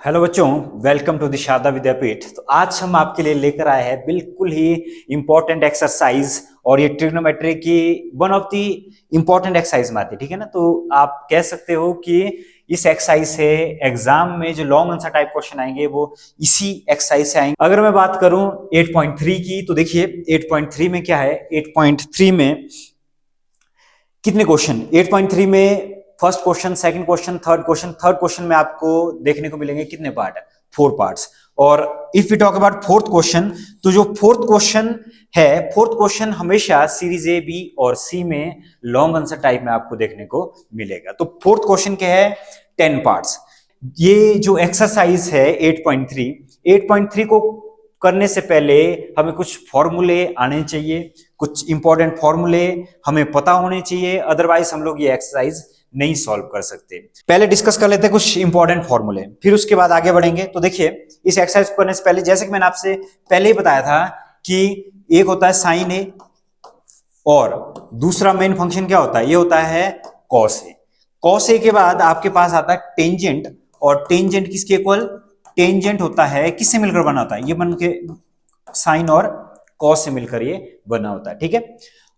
Hello बच्चों, welcome to the Sharda विद्यापीठ। तो आज हम आपके लिए लेकर आए हैं बिल्कुल ही इंपॉर्टेंट एक्सरसाइज, और ये ट्रिग्नोमेट्री की one of the important exercise में आती है। ठीक है ना। तो आप कह सकते हो कि इस एक्सरसाइज से एग्जाम में जो लॉन्ग आंसर टाइप क्वेश्चन आएंगे वो इसी एक्सरसाइज से आएंगे। अगर मैं बात करूं 8.3 की, तो देखिए 8.3 में क्या है। 8.3 में कितने क्वेश्चन, 8.3 में first question, second question, third question में आपको देखने को मिलेंगे कितने पार्ट है, 4 पार्ट्स। और if we talk about fourth question, तो जो फोर्थ क्वेश्चन है, फोर्थ क्वेश्चन हमेशा सीरीज ए, बी और सी में लॉन्ग आंसर टाइप में आपको देखने को मिलेगा। तो फोर्थ क्वेश्चन के है 10 पार्ट्स। ये जो एक्सरसाइज है 8.3 को करने से पहले हमें कुछ फॉर्मूले आने चाहिए, कुछ इंपॉर्टेंट फॉर्मूले हमें पता होने चाहिए, अदरवाइज हम लोग ये एक्सरसाइज नहीं सॉल्व कर सकते। पहले डिस्कस कर लेते हैं कुछ इंपॉर्टेंट फॉर्मूले, फिर उसके बाद आगे बढ़ेंगे। तो देखिए इस एक्सरसाइज को करने से पहले, जैसे कि मैंने आपसे पहले ही बताया था कि एक होता है साइन ए और दूसरा मेन फंक्शन क्या होता है, ये होता है कॉस ए। कॉस ए के बाद आपके पास आता है टेंजेंट, और टेंजेंट किसके इक्वल, टेंजेंट होता है किससे मिलकर बना होता है, ये बन के साइन और कॉस से मिलकर ये बना होता है। ठीक है।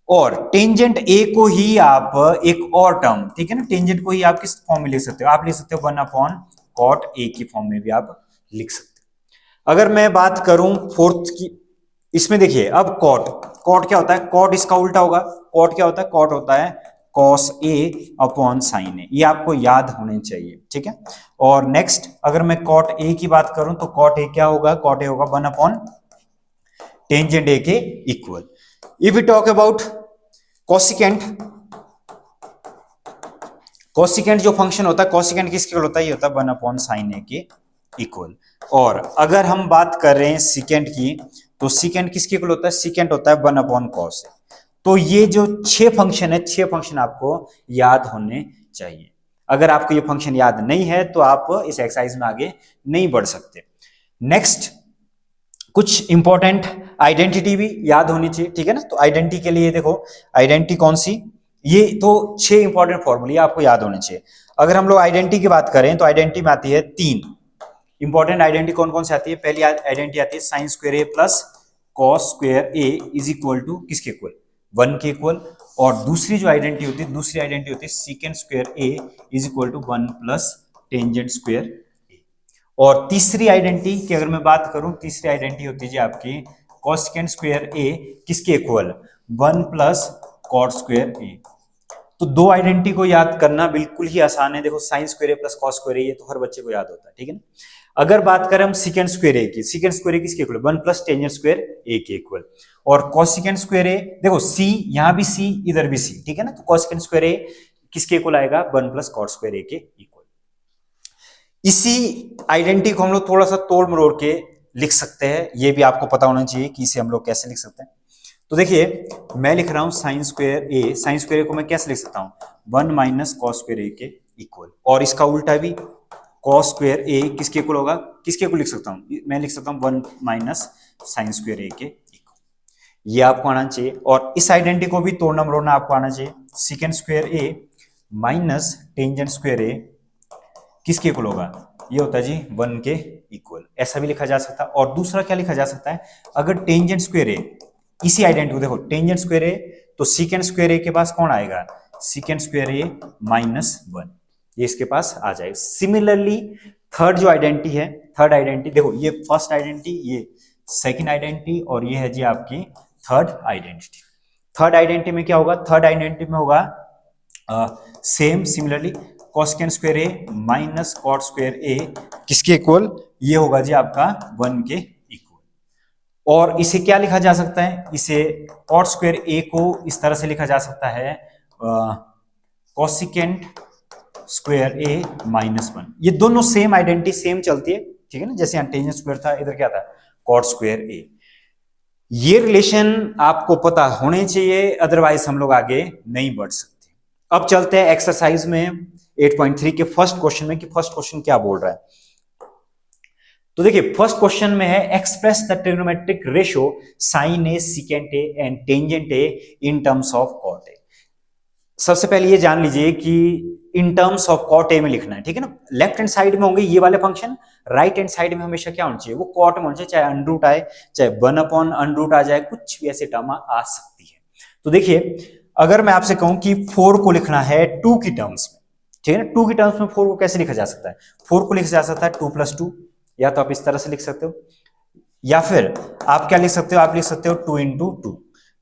और टेंजेंट ए को ही आप एक और टर्म, ठीक है ना, टेंजेंट को ही आप किस फॉर्म में लिख सकते हो, आप लिख सकते हो 1/cot ए की फॉर्म में भी आप लिख सकते हो। अगर मैं बात करूं फोर्थ की, इसमें देखिए अब कॉट क्या होता है, कॉट इसका उल्टा होगा। कॉट क्या होता है, कॉट होता है कॉस ए अपॉन साइन ए, ये आपको याद होने चाहिए। ठीक है। और नेक्स्ट अगर मैं कॉट ए की बात करूं तो कॉट ए क्या होगा, कॉट ए होगा 1 टेंजेंट ए के equal. If you talk about cosecant, cosecant जो फंक्शन होता है, कोसिकेंट किसके इक्वल होता है, ये होता है 1 साइन ए के इक्वल। और अगर हम बात कर रहे हैं सिकेंट की, तो सिकेंट किसके इक्वल होता है, सिकेंट होता है 1 कॉस। तो ये जो 6 फंक्शन है, 6 फंक्शन आपको याद होने चाहिए। अगर आपको ये फंक्शन याद नहीं है तो आप इस एक्सरसाइज में आगे नहीं बढ़ सकते। नेक्स्ट कुछ इंपॉर्टेंट आइडेंटिटी भी याद होनी चाहिए। ठीक है ना। तो आइडेंटिटी के लिए देखो, आइडेंटिटी कौन सी, ये तो 6 इंपॉर्टेंट फॉर्मूले आपको याद होने चाहिए। अगर हम लोग आइडेंटिटी की बात करें तो आइडेंटिटी में आती है 3 इंपॉर्टेंट आइडेंटिटी। कौन कौन सी आती है, पहली आइडेंटिटी आती है sine square A plus cos square A is equal to किसके इक्वल, 1 के इक्वल। और दूसरी जो आइडेंटिटी होती है, दूसरी आइडेंटिटी होती है secant square A is equal to 1 plus tangent square ए। और तीसरी आइडेंटिटी की अगर मैं बात करूं, तीसरी आइडेंटिटी होती है आपकी कोसेकेंट स्क्वायर ए किसके इक्वल, 1 प्लस कॉट स्क्वायर ए। तो दो आइडेंटिटी को याद करना बिल्कुल ही आसान है। देखो साइन स्क्वायर ए प्लस कॉस स्क्वायर ए, ये तो हर बच्चे को याद होता है। ठीक है ना। अगर बात करें हम सीकेंट स्क्वायर ए की, सीकेंट स्क्वायर ए किसके equal, 1 plus tangent square a के इक्वल। और कोसेकेंट स्क्वायर ए, देखो सी, यहां भी सी, इधर भी सी। ठीक है ना। तो कोसेकेंट स्क्वायर ए किसके इक्वल आएगा, 1 प्लस कॉट स्क्वायर ए के इक्वल। इसी आइडेंटिटी को हम लोग थोड़ा सा तोड़ मरोड़ के लिख सकते हैं, ये भी आपको पता होना चाहिए कि इसे हम लोग कैसे लिख सकते हैं। तो देखिए मैं लिख रहा हूं साइन स्क्वायर ए, साइन स्क्वायर ए को मैं कैसे लिख सकता हूं, 1 माइनस कॉस स्क्वायर ए के इक्वल। और इसका उल्टा भी कॉस स्क्वायर ए किसके इक्वल होगा, किसके इक्वल लिख सकता हूं, मैं लिख सकता हूं 1 माइनस साइन स्क्वायर ए के इक्वल। ये आपको आना चाहिए। और इस आइडेंटिटी को भी तोड़ना मरोड़ना आपको आना चाहिए। Second square A minus tangent square A किसके इक्वल होगा, ये होता है जी 1 के इक्वल। ऐसा भी लिखा जा सकता है। और दूसरा क्या लिखा जा सकता है, अगर टेंजेंट स्क्वायर ए, इसी आइडेंटिटी को देखो, टेंजेंट स्क्वायर ए तो सीकेंट स्क्वायर ए के पास कौन आएगा, सीकेंट स्क्वायर ए माइनस 1, ये इसके पास आ जाएगा। सिमिलरली थर्ड जो आइडेंटिटी है, थर्ड आइडेंटिटी देखो, ये फर्स्ट आइडेंटिटी, ये सेकेंड आइडेंटिटी, और ये है जी आपकी थर्ड आइडेंटिटी। थर्ड आइडेंटिटी में क्या होगा, थर्ड आइडेंटिटी में होगा same similarly cosecant square A minus cot square A किसके इक्वल, ये होगा जी आपका 1 के इक्वल। और इसे क्या लिखा जा सकता है, इसे कॉट स्क्वायर ए को इस तरह से लिखा जा सकता है कोसेकेंट स्क्वायर ए माइनस 1। ये दोनों सेम आइडेंटिटी सेम चलती है। ठीक है ना। जैसे यहाँ टेंजेंट स्क्वायर था, इधर क्या था, कॉट स्क्वायर ए। ये रिलेशन आपको पता होने चाहिए, अदरवाइज हम लोग आगे नहीं बढ़ सकते। अब चलते हैं एक्सरसाइज में 8.3 के फर्स्ट क्वेश्चन में, कि फर्स्ट क्वेश्चन क्या बोल रहा है। तो देखिए फर्स्ट क्वेश्चन में है express the trigonometric ratio sine A secant A and tangent A in terms of cot A. सबसे पहले ये जान लीजिए कि in terms of cot A में लिखना है, ठीक है ना। लेफ्ट हैंड साइड में होंगे ये वाले फंक्शन, राइट हैंड साइड में हमेशा क्या होना चाहिए, वो कॉट में होना चाहिए, चाहे अनरूट आए, चाहे 1/√, आ जाए, कुछ भी ऐसे टर्म आ सकती है। तो देखिए अगर मैं आपसे कहूं कि 4 को लिखना है 2 की टर्म्स में, ठीक है ना, 2 की टर्म्स में 4 को कैसे लिखा जा सकता है, 4 को लिखा जा सकता है 2+2, या तो आप इस तरह से लिख सकते हो, या फिर आप क्या लिख सकते हो, आप लिख सकते हो 2 × 2,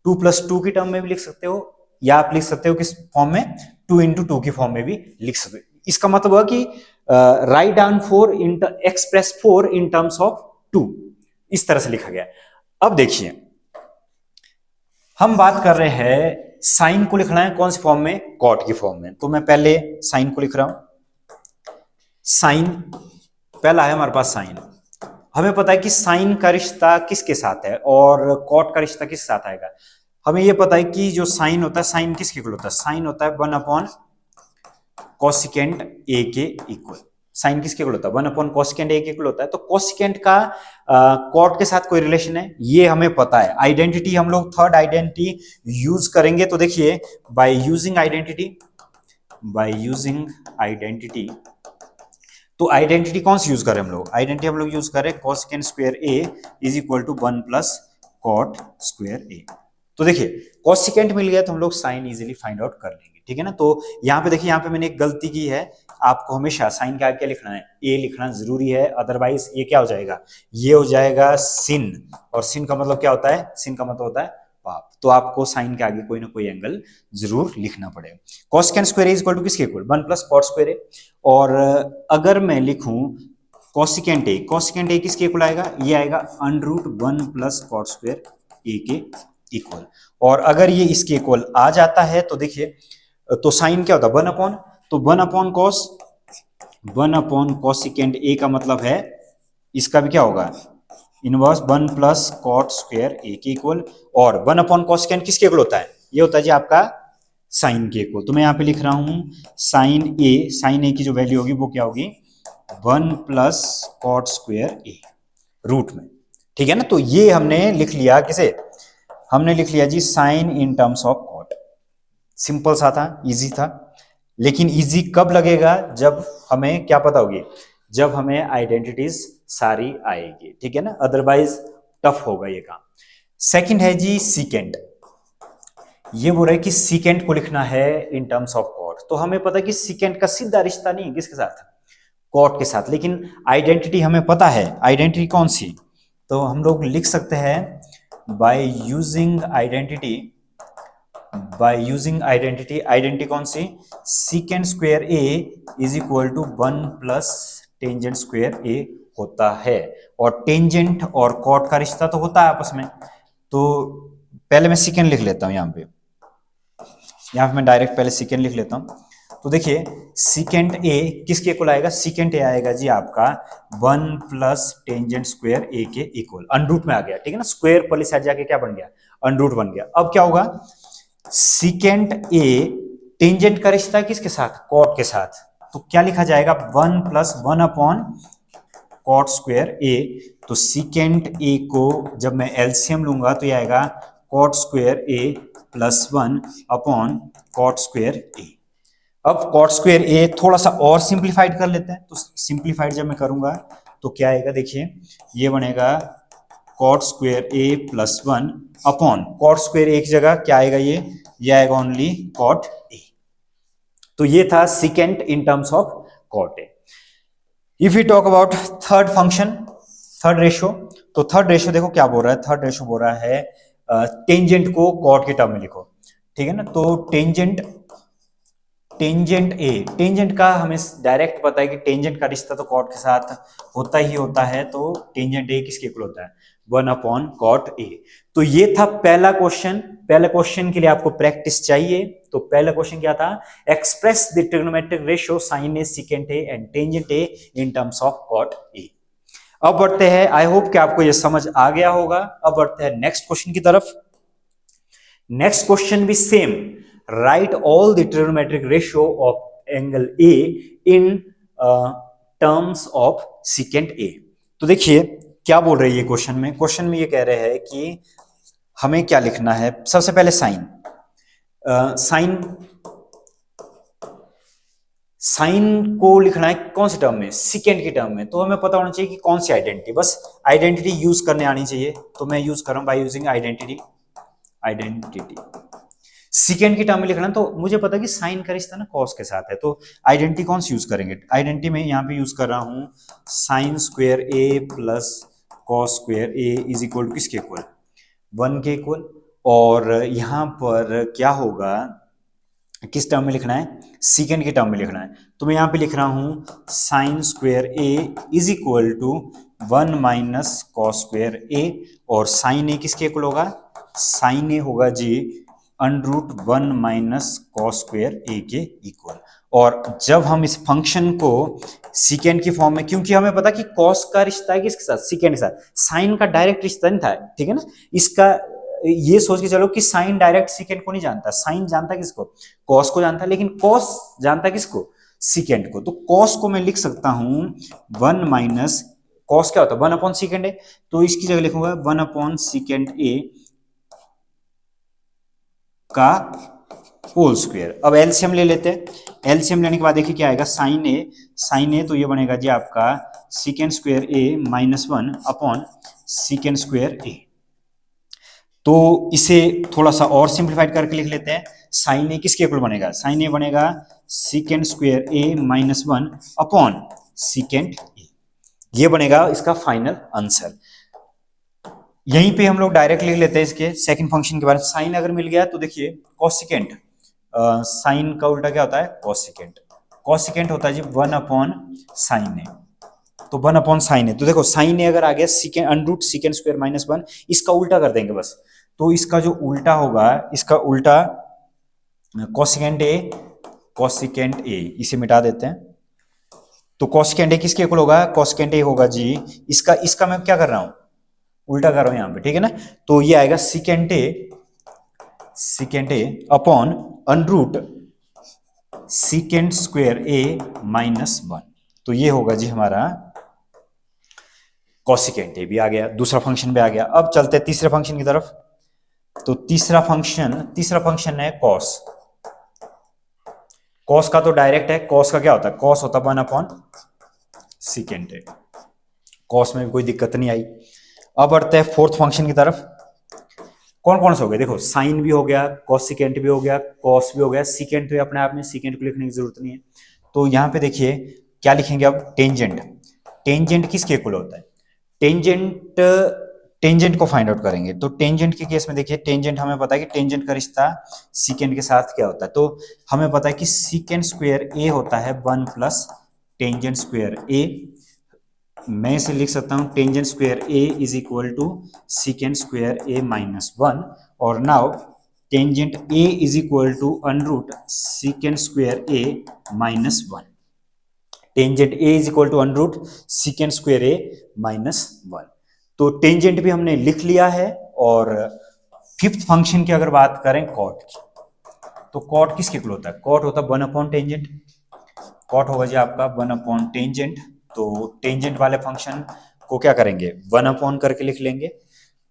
2+2 की टर्म में भी लिख सकते हो, या आप लिख सकते हो किस फॉर्म में, 2 × 2 की फॉर्म में भी लिख सकते हो। इसका मतलब हुआ कि write down 4 Inn Express 4 in terms of 2, इस तरह से लिखा गया। अब देखिए हम बात कर रहे हैं साइन को लिखना है कौन सी फॉर्म में, कॉट की फॉर्म में। तो मैं पहले साइन को लिख रहा हूं, साइन पहला है हमारे पास साइन। हमें पता है कि साइन का रिश्ता किसके साथ है और कॉट का रिश्ता किसके साथ आएगा। हमें यह पता है कि जो साइन होता है, साइन किसके इक्वल होता है, साइन होता है 1/कोसिकेंट ए के इक्वल। साइन किसके इक्वल होता है, 1/कोसिकेंट ए के इक्वल होता है। तो कोसिकेंट का कॉट के साथ कोई रिलेशन है, ये हमें पता है। आइडेंटिटी हम लोग थर्ड आइडेंटिटी यूज करेंगे। तो देखिए बाय यूजिंग आइडेंटिटी, तो आइडेंटिटी कौन सी यूज करें हम लोग, आइडेंटिटी हम लोग यूज करें cosecant square A is equal to 1+कॉट स्क्वायर ए। तो देखिए कोसिकेंट मिल गया तो हम लोग साइन इजीली फाइंड आउट कर लेंगे, ठीक है ना। तो यहाँ पे देखिए, यहाँ पे मैंने एक गलती की है, आपको हमेशा साइन का क्या लिखना है, ए लिखना जरूरी है, अदरवाइज ये क्या हो जाएगा, ये हो जाएगा सिन, और सिन का मतलब क्या होता है, सिन का मतलब होता है पाप। तो आपको साइन के आगे कोई ना कोई एंगल जरूर लिखना पड़ेगा। Cosecant square is equal to किसके इक्वल, 1+कॉट स्क्वायर ए। और अगर मैं लिखूं कोसिकेंट ए किसके इक्वल आएगा, ये आएगा √1+कॉट स्क्वायर ए के इक्वल। और अगर ये इसके इक्वल आ जाता है तो देखिए, तो साइन क्या होता है 1/, तो 1/कोसिकेंट ए का मतलब है इसका भी क्या होगा, इनवर्स 1+कॉट स्क्वायर ए के इक्वल। और 1/कोसिकेंट किसके इक्वल होता है, ये होता है जी आपका साइन के इक्वल। तो मैं यहाँ पे लिख रहा हूं साइन ए की जो वैल्यू होगी वो क्या होगी, 1+कॉट स्क्वायर ए रूट में, ठीक है ना। तो ये हमने लिख लिया किसे, हमने लिख लिया जी sine in terms of cot. Simple सा था, इजी था। लेकिन इजी कब लगेगा, जब हमें क्या पता होगी, जब हमें आइडेंटिटीज सारी आएगी, ठीक है ना, अदरवाइज टफ होगा ये काम। सेकंड है जी सीकेंट। ये बोल रहा है कि सीकेंट को लिखना है इन टर्म्स ऑफ कॉट। तो हमें पता है कि सीकेंट का सीधा रिश्ता नहीं है किसके साथ, कॉट के साथ, लेकिन आइडेंटिटी हमें पता है। आइडेंटिटी कौन सी, तो हम लोग लिख सकते हैं बाय यूजिंग आइडेंटिटी कौन सी, secant square A is equal to one plus tangent square a होता है। और टेंजेंट और कॉट का रिश्ता तो होता है आपस में। तो पहले मैं सीकेंट लिख लेता हूं, यहाँ पे मैं डायरेक्ट पहले सीकेंट लिख लेता हूं। तो देखिए सीकेंट ए किसके इक्वल आएगा, सीकेंट ए आएगा जी आपका 1+टेंजेंट स्क्वायर ए के इक्वल। अनरूट में आ गया, ठीक है ना, स्क्वायर पहले साइड जाके क्या बन गया, अनरूट बन गया। अब क्या होगा, सीकेंट ए टेंजेंट का रिश्ता किसके साथ, कॉट के साथ। तो क्या लिखा जाएगा 1+1/कॉट स्क्वायर ए। तो सीकेंट ए को जब मैं एलसीएम लूंगा तो ये आएगा कॉट स्क्वायर ए +1/कॉट स्क्वायर ए। अब कॉट स्क्वायर ए थोड़ा सा और सिंप्लीफाइड कर लेते हैं। तो सिंप्लीफाइड जब मैं करूंगा तो क्या आएगा, देखिए ये बनेगा कॉट स्क्वायर ए +1 अपॉन कॉट स्क्वायर ए की जगह क्या आएगा, ये आएगा ओनली कॉट ए। तो ये था secant in terms of cot A. If you talk about third function, third ratio, तो थर्ड रेशो देखो क्या बोल रहा है, थर्ड रेशो बोल रहा है टेंजेंट को कॉट के टर्म में लिखो, ठीक है ना। तो टेंजेंट का हमें डायरेक्ट पता है कि टेंजेंट का रिश्ता तो कॉट के साथ होता ही होता है। तो टेंजेंट ए किसके इक्वल होता है, 1/कॉट ए। तो ये था पहला क्वेश्चन। पहले क्वेश्चन के लिए आपको प्रैक्टिस चाहिए। तो पहला क्वेश्चन क्या था, express the trigonometric ratio sine A secant A and tangent A in terms of cot A. अब बढ़ते हैं, आई होप कि आपको यह समझ आ गया होगा। अब बढ़ते हैं नेक्स्ट क्वेश्चन की तरफ। नेक्स्ट क्वेश्चन भी same, right all the trigonometric ratio of angle A in terms of secant A. तो देखिए क्या बोल रही है क्वेश्चन में, क्वेश्चन में ये कह रहे हैं कि हमें क्या लिखना है। सबसे पहले साइन साइन को लिखना है कौन से टर्म में, सिकेंड की टर्म में, तो हमें पता होना चाहिए कि कौन सी आइडेंटिटी, बस आइडेंटिटी यूज करने आनी चाहिए। तो मैं यूज कर रहा हूं बाय यूजिंग आइडेंटिटी सिकेंड की टर्म में लिखना, तो मुझे पता है कि साइन का रिश्ता ना कॉस के साथ है, तो आइडेंटिटी कौन सी यूज करेंगे, आइडेंटिटी में यहां पे यूज कर रहा हूं sine square A plus cos square A is equal to किसके इक्वल, 1 के इक्वल। और यहां पर क्या होगा, किस टर्म में लिखना है, सीकेंड के टर्म में लिखना है, तो मैं यहां पे लिख रहा हूं sine square A is equal to 1 minus cos square ए, और साइन ए किसके इक्वल होगा, साइन ए होगा जी √1 माइनस कॉस स्क्वायर ए के इक्वल। और जब हम इस फंक्शन को सीकेंड की फॉर्म में, क्योंकि हमें पता कि कॉस का रिश्ता है किसके साथ, सीकेंड के साथ, साइन का डायरेक्ट रिश्ता नहीं था, ठीक है ना, इसका ये सोच के चलो कि साइन डायरेक्ट सीकेंड को नहीं जानता, साइन जानता किसको, कॉस को जानता, लेकिन कॉस जानता किसको, सीकेंड को। तो कॉस को मैं लिख सकता हूं 1 माइनस, कॉस क्या होता है 1 अपॉन सीकेंड है, तो इसकी जगह लिखूंगा 1 अपॉन सीकेंड ए का होल स्क्वायर। अब एलसीएम ले लेते हैं, एलसीएम लेने के बाद देखिए क्या आएगा, साइन ए तो ये बनेगा जी आपका सीकेंड स्क्वायर ए -1 अपॉन सीकेंड स्क्वायर ए। तो इसे थोड़ा सा और सिंप्लीफाइड करके लिख लेते हैं, साइन ए किसके इक्वल बनेगा, साइन ए बनेगा सीकेंड स्क्वायर ए -1 अपॉन सीकेंड ए, ये बनेगा इसका फाइनल आंसर। यहीं पे हम लोग डायरेक्ट लिख लेते हैं इसके सेकंड फंक्शन के बारे में, साइन अगर मिल गया तो देखिए कॉसिकेंट, साइन का उल्टा क्या होता है कॉसिकेंट, कॉसिकेंट होता है जी 1 अपॉन साइन ए, तो 1 अपॉन साइन ए, तो देखो साइन ए अगर आ गया सीकेंड √ सीकेंड स्क्वायर -1, इसका उल्टा कर देंगे बस, तो इसका जो उल्टा होगा, इसका उल्टा कॉसिकेंट ए इसे मिटा देते हैं, तो कॉसिकेंट ए किसके इक्वल होगा, कॉसिकेंट ए होगा जी इसका मैं क्या कर रहा हूं, उल्टा कर रहा हूं यहां पे, ठीक है ना, तो ये आएगा secant a upon √ secant square ए -1, तो ये होगा जी हमारा कॉसिकेंट ए भी आ गया, दूसरा फंक्शन भी आ गया। अब चलते हैं तीसरे फंक्शन की तरफ, तो तीसरा फंक्शन है कॉस, कॉस का तो डायरेक्ट है, कॉस का क्या होता है, कॉस होता है 1 अपॉन सीकेंट ए, कॉस में भी कोई दिक्कत नहीं आई। अब बढ़ते हैं फोर्थ फंक्शन की तरफ, कौन कौन से हो गए, देखो साइन भी हो गया, कॉसिकेंट भी हो गया, कॉस भी हो गया, सीकेंट तो अपने आप में, सीकेंट को लिखने की जरूरत नहीं है। तो यहां पे देखिए क्या लिखेंगे अब, टेंजेंट किसके इक्वल होता है, टेंजेंट को फाइंड आउट करेंगे। तो टेंजेंट के केस में देखिए, टेंजेंट हमें पता है कि टेंजेंट का रिश्ता सीकेंट के साथ क्या होता है, तो हमें पता है कि सीकेंट स्क्वायर ए होता है 1 प्लस टेंजेंट स्क्वायर ए, मैं इसे लिख सकता हूं tangent square A is equal to secant square ए -1, और now tangent a is equal to √ secant square A -1, tangent a is equal to √ secant square ए -1, तो टेंजेंट भी हमने लिख लिया है। और फिफ्थ फंक्शन की अगर बात करें कॉट की, तो कॉट किसके इक्वल होता है, कॉट होता है 1 अपॉन टेंजेंट, कॉट होगा जी आपका 1 अपॉन टेंजेंट, तो टेंजेंट वाले फंक्शन को क्या करेंगे 1 अपॉन करके लिख लेंगे,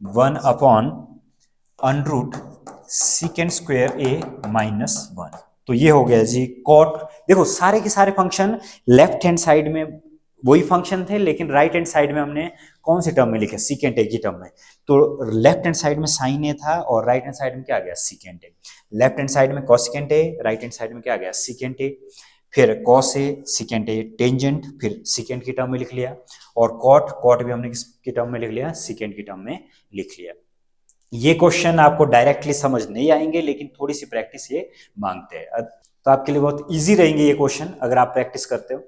1 अपॉन √ सीकेंट स्क्वायर ए -1, तो ये हो गया जी कॉट। देखो सारे के सारे फंक्शन लेफ्ट हैंड साइड में वही फंक्शन थे, लेकिन राइट हैंड साइड में हमने कौन सी टर्म में लिखे, सीकेंट ए की टर्म में, तो लेफ्ट हैंड साइड में साइन ए था और राइट हैंड साइड में क्या आ गया secant A, left hand side में cosecant A, right hand side में क्या आ गया सीकेंट ए, फिर cos A secant A tangent, फिर सीकेंट की टर्म में लिख लिया, और कॉट भी हमने किसकी टर्म में लिख लिया, सीकेंट की टर्म में लिख लिया। ये क्वेश्चन आपको डायरेक्टली समझ नहीं आएंगे, लेकिन थोड़ी सी प्रैक्टिस ये मांगते हैं, तो आपके लिए बहुत इजी रहेंगे ये क्वेश्चन अगर आप प्रैक्टिस करते हो।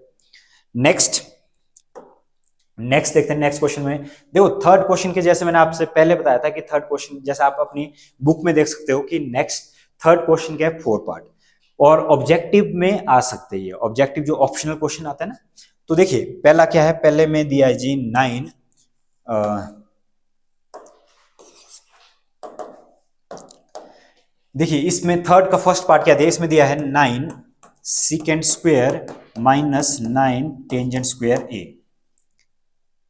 नेक्स्ट देखते हैं, नेक्स्ट क्वेश्चन में देखो थर्ड क्वेश्चन के जैसे मैंने आपसे पहले बताया था कि थर्ड क्वेश्चन जैसे आप अपनी बुक में देख सकते हो कि नेक्स्ट थर्ड क्वेश्चन के 4 पार्ट, और ऑब्जेक्टिव में आ सकते हैं, ऑब्जेक्टिव जो ऑप्शनल क्वेश्चन आता है ना, तो देखिए पहला क्या है, पहले में दिया है जी 9, देखिए इसमें थर्ड का फर्स्ट पार्ट क्या दिया, इसमें दिया है 9 सीकेंट स्क्वायर -9 टेंजेंट स्क्वायर ए।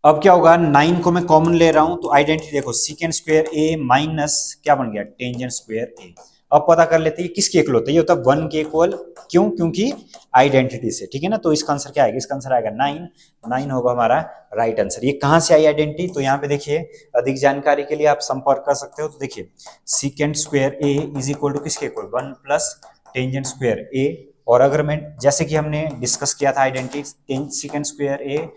अब क्या होगा, 9 को मैं कॉमन ले रहा हूं, तो आइडेंटिटी देखो सीकेंट स्क्वायर ए माइनस क्या बन गया टेंजेंट स्क्वायर ए, अब पता कर लेते हैं किसके इक्वल होता है, ये होता है 1 के इक्वल। क्यों? क्योंकि आइडेंटिटी से, ठीक है ना। तो इसका आंसर क्या आएगा? इसका आंसर आएगा 9। 9 होगा हमारा राइट आंसर। ये कहां से आई आइडेंटिटी? तो यहाँ पे देखिए, अधिक जानकारी के लिए आप संपर्क कर सकते हो। तो देखिए secant square A is equal to किसके इक्वल? 1 प्लस टेंजेंट स्क्वायर ए। और अगर मैं, जैसे कि हमने डिस्कस किया था identity, secant square A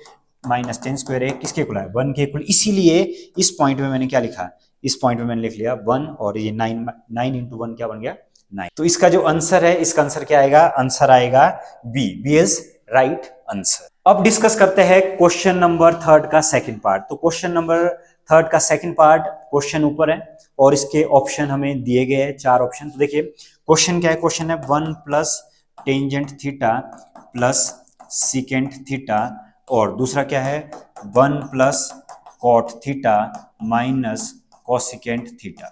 minus tan square A किसके इक्वल है? 1 के इक्वल। इसीलिए इस पॉइंट में मैंने क्या लिखा? इस पॉइंट में मैंने लिख लिया 1, और ये 9, 9 इंटू 1 क्या बन गया? 9। तो इसका जो आंसर है, इसका आंसर क्या आएगा? आंसर आएगा B. B is right answer. अब डिस्कस करते हैं क्वेश्चन नंबर 3 का सेकंड पार्ट। तो क्वेश्चन नंबर 3 का सेकंड पार्ट, क्वेश्चन ऊपर है और इसके ऑप्शन हमें दिए गए हैं, 4 ऑप्शन। तो देखिए क्वेश्चन क्या है? क्वेश्चन है 1 plus tangent theta plus secant theta, और दूसरा क्या है? 1 plus cot theta minus cosecant theta.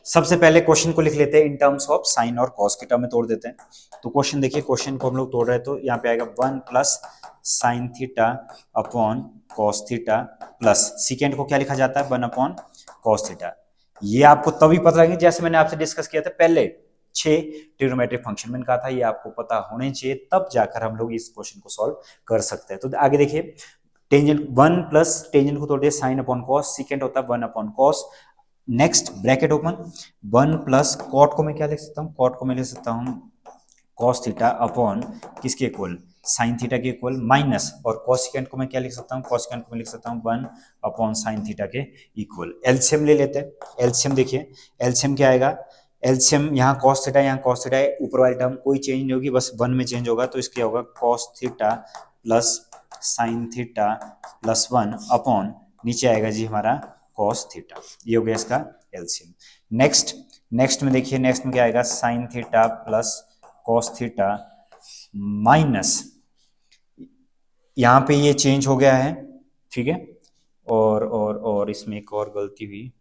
सबसे पहले क्वेश्चन को लिख लेते हैं इन टर्म्स ऑफ साइन और कॉस के टर्म में तोड़ देते हैं। तो क्वेश्चन देखिए, क्वेश्चन को हम लोग तोड़ रहे हैं तो यहाँ पे आएगा 1 plus sine theta upon cos theta plus secant को क्या लिखा जाता है? 1 अपॉन कॉस थीटा। ये आपको तभी पता लगेगा जैसे मैंने आपसे डिस्कस किया था पहले 6 ट्रिग्नोमेट्रिक फंक्शन। मैंने कहा था ये आपको पता होने चाहिए, तब जाकर हम लोग इस क्वेश्चन को सॉल्व कर सकते हैं। तो आगे देखिए, टेंजेंट 1 प्लस टेंजेंट को तोड़ दिया साइन अपॉन कॉस, सीकेंट होता है 1 upon cos. Next bracket open, 1 plus cot को मैं क्या लिख सकता हूँ? कॉट को मैं लिख सकता हूँ कॉस थीटा अपॉन किसके इक्वल? साइन थीटा के इक्वल, माइनस, और कॉसिकेंट को मैं क्या लिख सकता हूँ? कॉसिकेंट को मैं लिख सकता हूँ 1 अपॉन साइन थीटा के इक्वल। एलसीएम ले लेते हैं। एलसीएम देखिए, एलसीएम क्या आएगा? एलसीएम यहाँ कॉस थीटा, यहाँ कॉस थीटा है, ऊपर वाली टर्म कोई चेंज नहीं होगी, बस 1 में चेंज होगा। तो इसके होगा cos theta plus sine theta plus 1 upon नीचे आएगा जी हमारा कॉस थीटा। ये हो गया इसका एलसीएम। नेक्स्ट में देखिए, नेक्स्ट में क्या आएगा? Sine theta plus cos theta minus, यहाँ पे ये चेंज हो गया है, ठीक है। और इसमें एक और गलती हुई,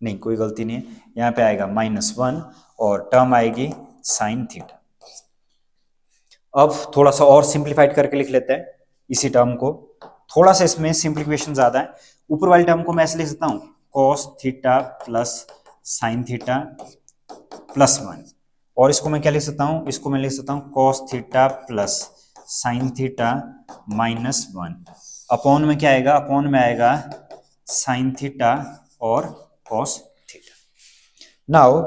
नहीं कोई गलती नहीं है, यहाँ पे आएगा -1 और टर्म आएगी साइन थीटा। अब थोड़ा सा और सिंप्लीफाइड करके लिख लेते हैं इसी टर्म को, थोड़ा सा इसमें सिंप्लीफिकेशन ज्यादा है। ऊपर वाली टर्म को मैं ऐसे लिख सकता हूँ cos theta plus sine theta plus 1, और इसको मैं क्या लिख सकता हूँ? इसको मैं लिख सकता हूँ cos theta plus sine theta minus 1। Upon में क्या आएगा? अपॉन में आएगा साइन थीटा और कॉस थीटा। नाउ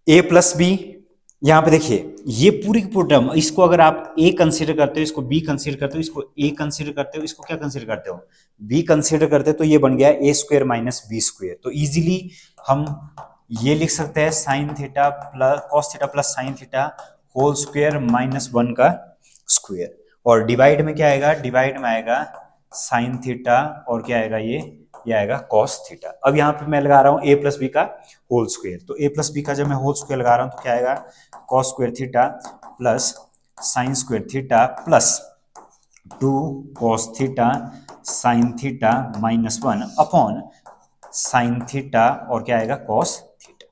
ए प्लस बी, यहां पे देखिए ये पूरी की पूरी टर्म, इसको अगर आप ए कंसीडर करते हो, इसको बी कंसीडर करते हो, इसको ए कंसीडर करते हो, इसको क्या कंसीडर करते हो? बी कंसीडर करते हो, तो ये बन गया ए स्क्वायर माइनस बी स्क्वायर। तो इजीली हम ये लिख सकते हैं sine theta plus cos theta plus sine theta whole square minus 1 का स्क्वायर। और डिवाइड में क्या आएगा? डिवाइड में आएगा साइन थीटा और क्या आएगा? ये आएगा कॉस थीटा। अब यहाँ पे मैं लगा रहा हूँ ए प्लस बी का होल स्क्वायर, तो ए प्लस बी का जब मैं होल स्क्वायर लगा रहा हूँ तो क्या आएगा? Cos square theta plus sine square theta plus 2 cos theta sine theta minus 1 upon sine theta और क्या आएगा? Cos theta.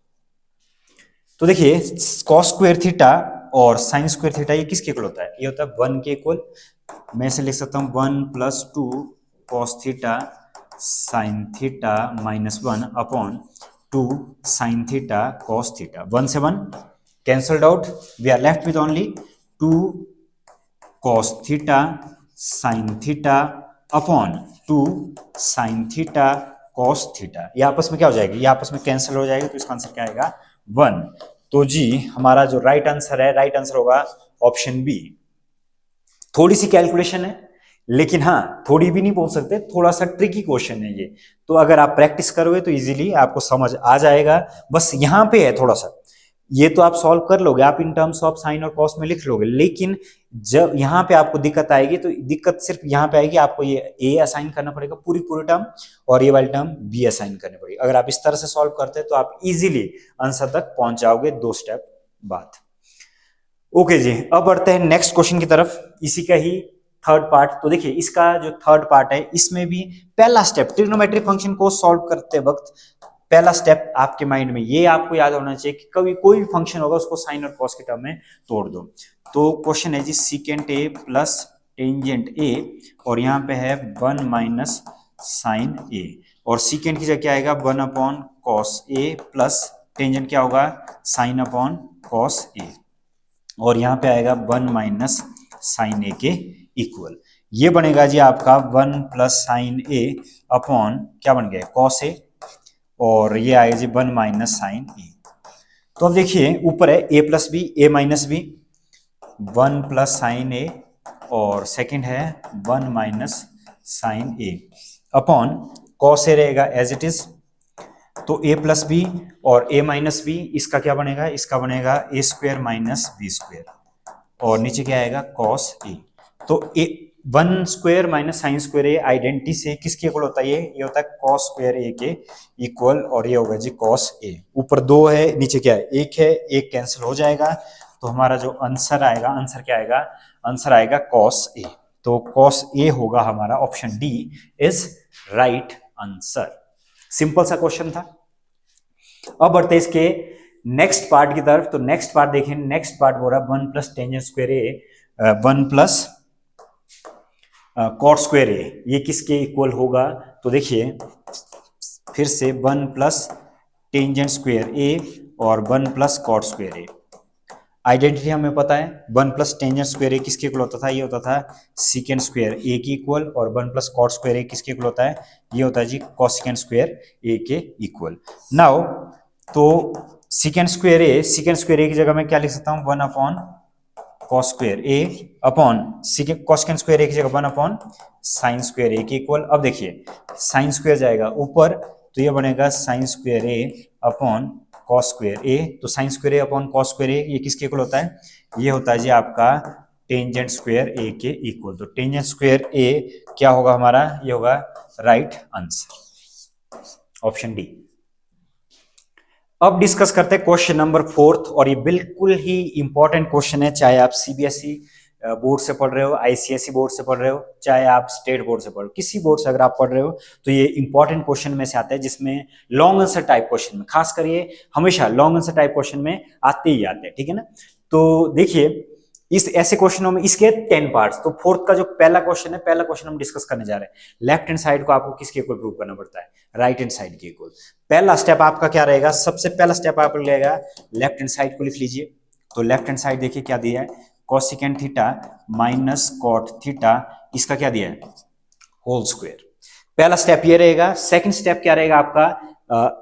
तो देखिए कॉस स्क्वायर थीटा और साइन स्क्वायर थीटा ये किसके इक्वल होता है? ये होता है 1 के इक्वल। मैं इसे लिख सकता हूँ 1 plus 2 cos theta sine theta minus 1 upon 2 sine theta cos theta. 1 से 1 cancelled out, we are left with only 2 cos theta sine theta upon 2 sine theta cos theta. ये आपस में क्या हो जाएगी? ये आपस में कैंसिल हो जाएगी, तो इसका आंसर क्या आएगा? 1। तो जी हमारा जो राइट आंसर है, राइट आंसर होगा ऑप्शन बी। थोड़ी सी कैलकुलेशन है, लेकिन हाँ थोड़ी भी नहीं बोल सकते, थोड़ा सा ट्रिकी क्वेश्चन है ये। तो अगर आप प्रैक्टिस करोगे तो इजीली आपको समझ आ जाएगा। बस यहाँ पे है थोड़ा सा, ये तो आप सॉल्व कर लोगे, आप इन टर्म्स ऑफ साइन और कॉस में लिख लोगे, लेकिन जब यहाँ पे आपको दिक्कत आएगी तो दिक्कत सिर्फ यहाँ पे आएगी, आपको ये ए असाइन करना पड़ेगा पूरी टर्म, और ये वाली टर्म बी असाइन करनी पड़ेगी। अगर आप इस तरह से सॉल्व करते हैं तो आप इजीली आंसर तक पहुंच जाओगे 2 स्टेप बाद। ओके जी, अब बढ़ते हैं नेक्स्ट क्वेश्चन की तरफ, इसी का ही थर्ड पार्ट। तो देखिए इसका जो थर्ड पार्ट है, इसमें भी पहला स्टेप ट्रिग्नोमेट्रिक फंक्शन को सॉल्व करते वक्त पहला स्टेप आपके माइंड में ये आपको याद होना चाहिए कि कभी कोई भी फंक्शन होगा उसको साइन और कॉस के टर्म में तोड़ दो। तो क्वेश्चन है जी secant a plus tangent a, और यहाँ पे है 1 माइनस साइन ए, और सीकेंट की जगह क्या आएगा 1 अपॉन कॉस ए प्लस टेंजेंट क्या होगा साइन अपॉन कॉस ए, और यहाँ पे आएगा 1 माइनस साइन ए के इक्वल। ये बनेगा जी आपका 1 प्लस साइन ए अपॉन क्या बन गया कॉस ए, और ये आएगा जी 1 माइनस साइन ए। तो अब देखिए ऊपर है a plus b a minus b, 1 plus sine a और सेकंड है 1 minus sine a upon cos a रहेगा एज इट इज। तो a प्लस बी और a माइनस बी इसका क्या बनेगा, इसका बनेगा a square minus B square, और नीचे क्या आएगा कॉस ए। तो ए 1 square minus sine square a identity से किसके इक्वल होता है, ये होता है कॉस स्क्वायर ए के इक्वल, और ये होगा जी कॉस ए। ऊपर 2 है नीचे क्या है 1 है, 1 कैंसिल हो जाएगा, तो हमारा जो आंसर आएगा, आंसर क्या आएगा, आंसर आएगा कॉस ए। तो कॉस ए होगा हमारा, option D is right answer. Simple सा क्वेश्चन था। अब बढ़ते इसके नेक्स्ट पार्ट की तरफ। तो नेक्स्ट पार्ट देखें, नेक्स्ट पार्ट बोल रहा है 1 प्लस टेंजेंट स्क्वायर ए 1 प्लस कॉट स्क्वायर ए, ये किसके इक्वल होगा। तो देखिए फिर से 1 प्लस टेंजेंट स्क्वायर ए और 1 plus cot square a. Identity हमें पता है 1 प्लस टेंजेंट स्क्वायर ए किसके इक्वल होता था, ये होता था सीकेंट स्क्वायर ए के इक्वल, और 1 प्लस कॉट स्क्वायर ए किसके इक्वल होता है, ये होता है जी कोसेकेंट स्क्वायर ए के इक्वल। नाउ तो सीकेंट स्क्वायर ए की जगह मैं क्या लिख सकता हूँ 1 अपॉन कॉस स्क्वायर ए अपॉन कोसेकेंट स्क्वायर ए की जगह 1 अपॉन साइन स्क्वायर ए के इक्वल। अब देखिए साइन स्क्वायर जाएगा ऊपर, तो ये बनेगा साइन स्क्वायर ए अपॉन कॉस स्क्वायर ए। तो साइन स्क्वायर ए अपॉन कॉस स्क्वायर ए ये किसके इक्वल होता है, ये होता है जी आपका टेंजेंट स्क्वायर ए के इक्वल। तो टेंजेंट स्क्वायर ए क्या होगा हमारा, ये होगा राइट आंसर, ऑप्शन डी। अब डिस्कस करते हैं क्वेश्चन नंबर 4, और ये बिल्कुल ही इंपॉर्टेंट क्वेश्चन है, चाहे आप सीबीएसई बोर्ड से पढ़ रहे हो, आईसीएसई बोर्ड से पढ़ रहे हो, चाहे आप स्टेट बोर्ड से पढ़ रहे हो, किसी बोर्ड से अगर आप पढ़ रहे हो तो ये इंपॉर्टेंट क्वेश्चन में से आता है, जिसमें लॉन्ग आंसर टाइप क्वेश्चन में खास कर ये हमेशा लॉन्ग आंसर टाइप क्वेश्चन में आते ही आते हैं, ठीक है ना। तो देखिए इस ऐसे क्वेश्चनों में इसके 10 पार्ट्स। तो फोर्थ का जो पहला क्वेश्चन है, पहला क्वेश्चन हम डिस्कस करने जा रहे हैं। लेफ्ट हैंड साइड को आपको किसके इक्वल प्रूव करना पड़ता है, राइट हैंड साइड के इक्वल। पहला स्टेप आपका क्या रहेगा, सबसे पहला स्टेप आप लेगा लेफ्ट हैंड साइड को लिख लीजिए। तो लेफ्ट हैंड साइड देखिए क्या दिया है, cosecant theta minus cot theta, इसका क्या दिया है होल स्क्वायर। पहला स्टेप ये रहेगा। सेकंड स्टेप क्या रहेगा आपका,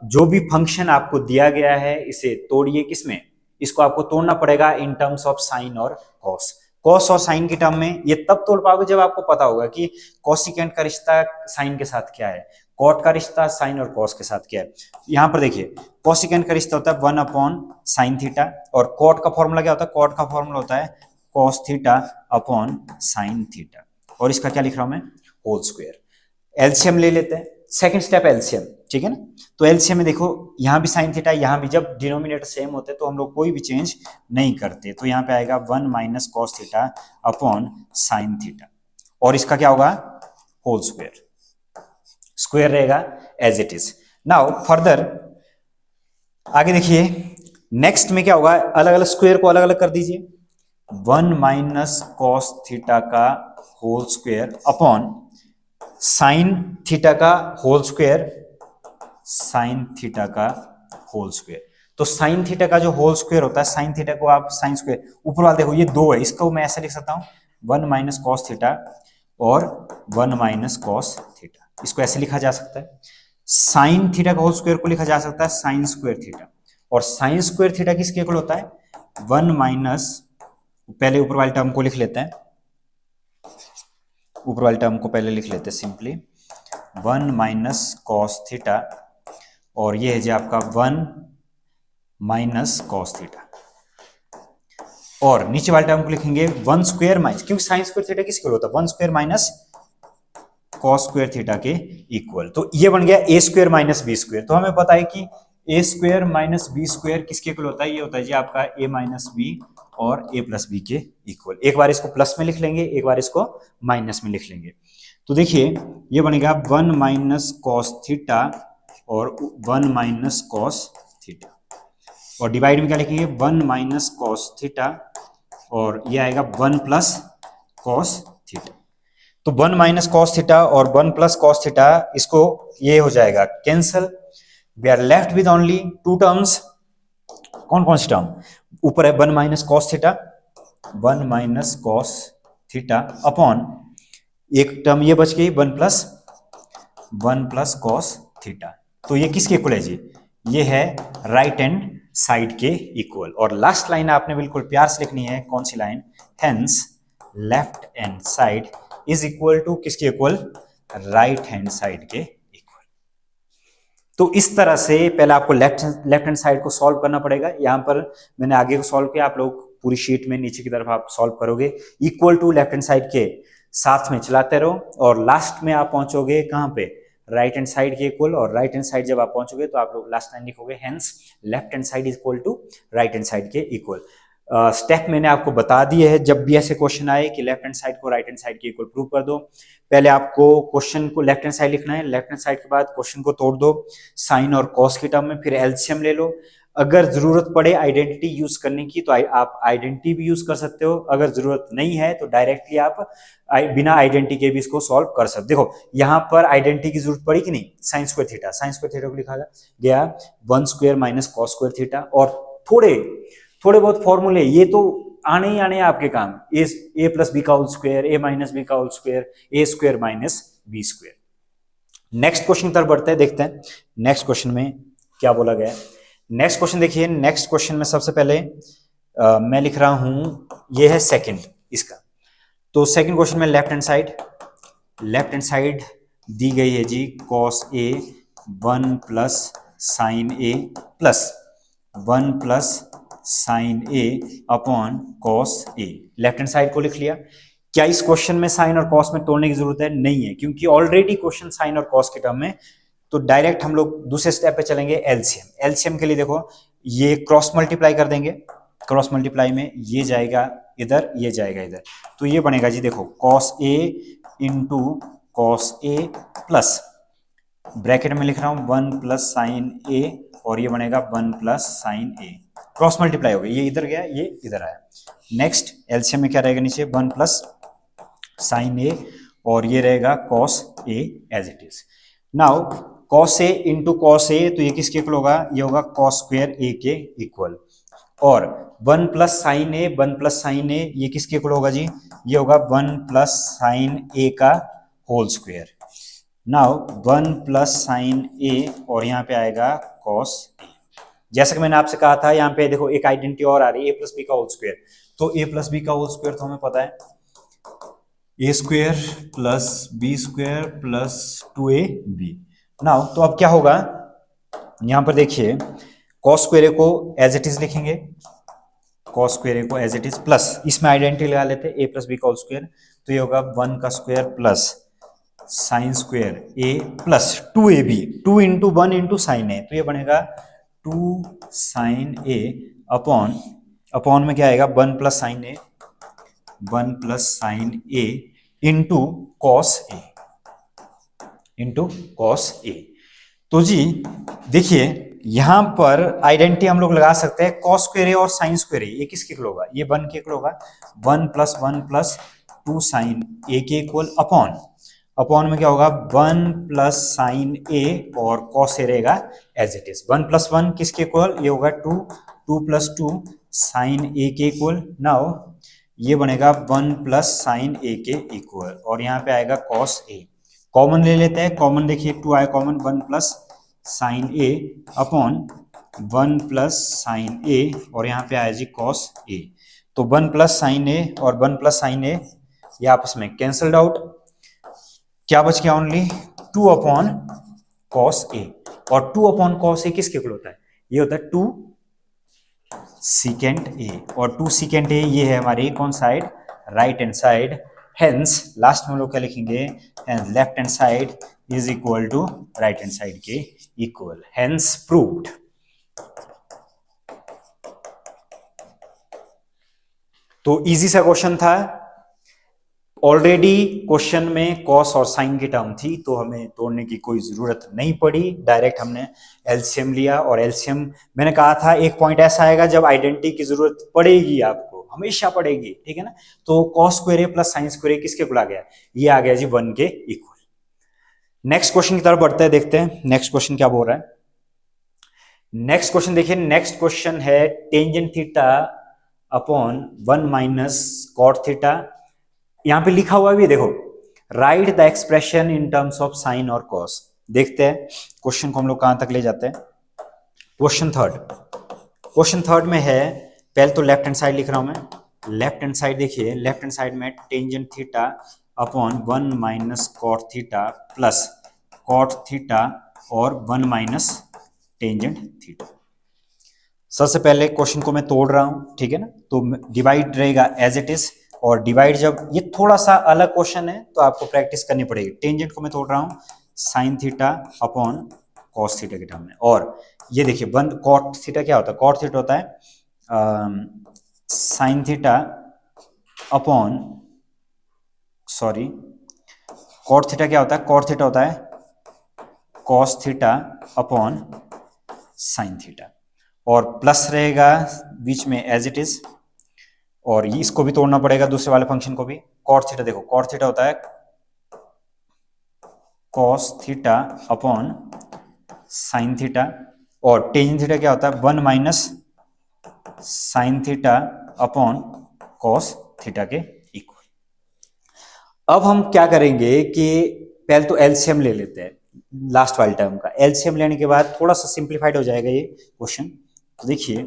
जो भी फंक्शन आपको दिया गया है इसे तोड़िए, किसमें, इसको आपको तोड़ना पड़ेगा इन टर्म्स ऑफ साइन और कॉस। कॉस और साइन के टर्म में ये तब तोड़ पाओगे जब आपको पता होगा कि कोसेकेंट का रिश्ता साइन के साथ क्या है, कॉट का रिश्ता साइन और कॉस के साथ क्या है। यहां पर देखिए कोसेकेंट का रिश्ता होता है 1 अपॉन साइन थीटा, और कॉट का फॉर्मूला क्या होता है, कॉट का फॉर्मूला होता है cos theta upon sine theta, और इसका क्या लिख रहा हूं मैं होल स्क्वायर। एलसीएम ले लेते हैं, सेकंड स्टेप एलसीएम, ठीक है ना। तो एलसीएम में देखो यहां भी साइन थीटा, यहां भी, जब डिनोमिनेटर सेम होते हैं तो हम लोग कोई भी चेंज नहीं करते। तो यहां पे आएगा 1 minus cos theta upon sine theta, और इसका क्या होगा होल स्क्वायर, स्क्वायर रहेगा as it is. Now further आगे देखिए नेक्स्ट में क्या होगा, अलग अलग स्क्वायर को अलग अलग कर दीजिए। 1 माइनस कॉस थीटा का whole square upon sine theta का होल स्क्वायर, साइन थीटा का होल स्क्वायर। तो साइन थीटा का जो होल स्क्वायर होता है, साइन थीटा को आप साइन स्क्वायर, ऊपर वाला देखो ये 2 है, इसको मैं ऐसे लिख सकता हूं 1 माइनस कॉस थीटा और 1 माइनस कॉस थीटा, इसको ऐसे लिखा जा सकता है। साइन थीटा का होल स्क्वायर को लिखा जा सकता है साइन स्क्वायर थीटा, और साइन स्क्वायर थीटा किसके इक्वल होता है 1 माइनस, पहले ऊपर वाले टर्म को लिख लेते हैं, ऊपर वाले टर्म को पहले लिख लेते हैं सिंपली 1 माइनस कॉस थीटा, और ये है जी आपका 1 माइनस कॉस थीटा, और नीचे वाले टर्म को लिखेंगे 1 स्क्वायर माइनस, क्योंकि साइन स्क्वायर थीटा किसके इक्वल होता है 1 square minus cos square theta के इक्वल। तो ये बन गया ए स्क्वायर माइनस बी स्क्वायर। तो हमें पता है कि ए स्क्वायर माइनस बी स्क्वायर किसके इक्वल होता है, ये होता है जी आपका ए माइनस बी और ए प्लस बी के इक्वल। एक बार इसको प्लस में लिख लेंगे, एक बार इसको माइनस में लिख लेंगे। तो देखिए ये बनेगा 1 माइनस कॉस थीटा और 1 माइनस कॉस थीटा, और डिवाइड में क्या लिखेंगे 1 माइनस कॉस थीटा, और ये आएगा 1 प्लस कॉस थीटा। तो 1 माइनस कॉस थीटा और 1 प्लस कॉस थीटा, इसको ये हो जाएगा cancel. We are left with only two terms. कौन कौन सी टर्म? ऊपर है 1 minus cos theta, 1 minus cos theta upon एक टर्म ये बच गई 1 प्लस कॉस थीटा। तो ये किसके इक्वल है जी? ये है राइट हैंड साइड के इक्वल। और लास्ट लाइन आपने बिल्कुल प्यार से लिखनी है, कौन सी line? Hence left hand side is equal to किसके इक्वल? राइट हैंड साइड के इक्वल। तो इस तरह से पहले आपको लेफ्ट हैंड साइड को सॉल्व करना पड़ेगा। यहां पर मैंने आगे को सॉल्व किया, आप लोग पूरी शीट में नीचे की तरफ आप सॉल्व करोगे, equal to left hand side के साथ में चलाते रहो और लास्ट में आप पहुंचोगे कहां पे? राइट हैंड साइड के इक्वल। और राइट हैंड साइड जब आप पहुंचोगे तो आप लोग लास्ट लाइन लिखोगे hence left hand side is equal to right hand side के इक्वल। स्टेप मैंने आपको बता दिए है, जब भी ऐसे क्वेश्चन आए कि लेफ्ट हैंड साइड को राइट हैंड साइड के इक्वल प्रूव कर दो, पहले आपको क्वेश्चन को लेफ्ट हैंड साइड लिखना है, लेफ्ट हैंड साइड के बाद क्वेश्चन को तोड़ दो साइन और कॉस की टर्म में, फिर एलसीएम ले लो। अगर जरूरत पड़े आइडेंटिटी यूज करने की तो आप आइडेंटिटी भी यूज कर सकते हो, अगर जरूरत नहीं है तो डायरेक्टली आप बिना आइडेंटिटी के भी इसको सॉल्व कर सकते। देखो यहां पर आइडेंटिटी की जरूरत पड़ी कि नहीं? Sine square theta, sine square theta को लिखा गया 1 square minus cos square theta. और थोड़े बहुत फॉर्मूले ये तो आने ही आने आपके काम, ए प्लस बी का होल स्क्वायर, ए माइनस बी का whole square, a square minus B square. Next question तरफ बढ़ते हैं, देखते हैं नेक्स्ट क्वेश्चन में क्या बोला गया है। नेक्स्ट क्वेश्चन देखिए, नेक्स्ट क्वेश्चन में सबसे पहले मैं लिख रहा हूं, ये है सेकंड इसका। तो सेकंड क्वेश्चन में लेफ्ट हैंड साइड दी गई है जी cos A 1 plus sine A plus 1 plus sine A upon cos A। Left hand side को लिख लिया। क्या इस क्वेश्चन में साइन और कॉस में तोड़ने की जरूरत है? नहीं है, क्योंकि ऑलरेडी क्वेश्चन साइन और कॉस के टर्म में। तो डायरेक्ट हम लोग दूसरे स्टेप पे चलेंगे, एलसीएम। एलसीएम के लिए देखो ये क्रॉस मल्टीप्लाई कर देंगे, क्रॉस मल्टीप्लाई में ये जाएगा इधर, ये जाएगा इधर, तो ये बनेगा जी देखो cos A into cos A plus bracket में लिख रहा हूं 1 प्लस साइन A और ये बनेगा 1 plus sine A। Cross multiply हो गया, ये इधर गया ये इधर आया। नेक्स्ट एलसीएम में क्या रहेगा नीचे? 1 प्लस साइन A और ये रहेगा cos A as it is. Now cos A into cos A, तो ये किसके इक्वल होगा? ये होगा cos स्क्वायर A के इक्वल। और 1 plus sine A, 1 plus sine A ये किसके इक्वल होगा जी? ये होगा 1 प्लस साइन A का whole square. Now 1 plus sine A और यहाँ पे आएगा cos A। जैसा कि मैंने आपसे कहा था, यहाँ पे देखो एक आइडेंटिटी और आ रही है, a प्लस बी का होल स्क्वायर। तो a प्लस बी का होल स्क्वायर तो हमें पता है a square plus b square plus 2ab। Now तो अब क्या होगा, यहां पर देखिए cos स्क्वायर को एज इट इज लिखेंगे, cos स्क्वायर को एज इट इज प्लस इसमें आइडेंटिटी लगा लेते हैं a प्लस बी का होल स्क्वायर, तो ये होगा 1 का square plus sine square a plus 2ab, 2 into 1 into sine a, तो ये बनेगा 2 साइन a अपॉन में क्या आएगा 1 plus sine a, 1 plus sine A into cos A, into cos A। तो जी देखिए यहां पर आइडेंटिटी हम लोग लगा सकते हैं cos स्क्वायर A और साइन स्क्वायर A, ये किसके इक्वल होगा? ये 1 के इक्वल होगा, 1 प्लस 2 साइन A के इक्वल अपॉन में क्या होगा 1 प्लस साइन A और cos A रहेगा एज इट इज। 1 प्लस 1 किसके इक्वल? ये होगा 2, 2 प्लस 2 साइन A के इक्वल। नाउ ये बनेगा 1 प्लस साइन A के इक्वल और यहाँ पे आएगा cos A। कॉमन ले लेते हैं, कॉमन देखिए 2 आया common, 1 plus sine A upon 1 plus sine A और यहाँ पे आया जी cos A। तो 1 प्लस साइन A और 1 प्लस साइन A ये आपस में कैंसल्ड आउट, क्या बच गया? Only 2 upon cos A। और 2 अपॉन cos A किसके इक्वल होता है? ये होता है 2 सीकेंट A, और 2 सीकेंट A ये है हमारी कौन side? Right hand side. Hence last में लोग क्या लिखेंगे? Hence left hand side is equal to right hand side के इक्वल। Hence proved. तो इजी सा क्वेश्चन था, ऑलरेडी क्वेश्चन में कॉस और साइन की टर्म थी तो हमें तोड़ने की कोई जरूरत नहीं पड़ी, डायरेक्ट हमने एलसीएम लिया। और एलसीएम मैंने कहा था एक पॉइंट ऐसा आएगा जब आइडेंटिटी की जरूरत पड़ेगी आपको, हमेशा पड़ेगी, ठीक है ना। तो cos square A plus sine square A किसके इक्वल आ गया, ये आ गया जी 1 के इक्वल। नेक्स्ट क्वेश्चन की तरफ बढ़ते हैं, देखते हैं नेक्स्ट क्वेश्चन क्या बोल रहा है। नेक्स्ट क्वेश्चन देखिए, नेक्स्ट क्वेश्चन है tangent theta upon 1 minus cot theta. यहां पे लिखा हुआ भी देखो, write the expression in terms of sine और कॉस। देखते हैं क्वेश्चन को हम लोग कहां तक ले जाते हैं। क्वेश्चन थर्ड में है, पहले तो लेफ्ट हैंड साइड लिख रहा हूं मैं। लेफ्ट हैंड साइड देखिए, लेफ्ट हैंड साइड में tangent theta upon 1 minus cot theta plus cot theta और 1 माइनस टेंजेंट थीटा। सबसे पहले क्वेश्चन को मैं तोड़ रहा हूं, ठीक है ना। तो डिवाइड रहेगा एज इट इज, और डिवाइड जब ये थोड़ा सा अलग क्वेश्चन है तो आपको प्रैक्टिस करनी पड़ेगी। टेंजेंट को मैं तोड़ रहा हूं sign theta upon cos theta के टर्म में, और ये देखिए वन कॉट थीटा क्या होता है, कॉट थीटा होता है sine theta upon, sorry cot theta क्या होता है, कॉट थीटा होता है cos theta upon sine theta, और प्लस रहेगा बीच में एज इट इज, और इसको भी तोड़ना पड़ेगा दूसरे वाले फंक्शन को भी। कॉट थीटा देखो, कॉट थीटा होता है cos theta upon sine theta, और टेंजेंट थीटा क्या होता है 1 minus sine theta upon cos theta के इक्वल। अब हम क्या करेंगे कि पहले तो एलसीएम ले लेते हैं लास्ट वाले टर्म का। एलसीएम लेने के बाद थोड़ा सा सिंप्लीफाइड हो जाएगा ये क्वेश्चन। तो देखिए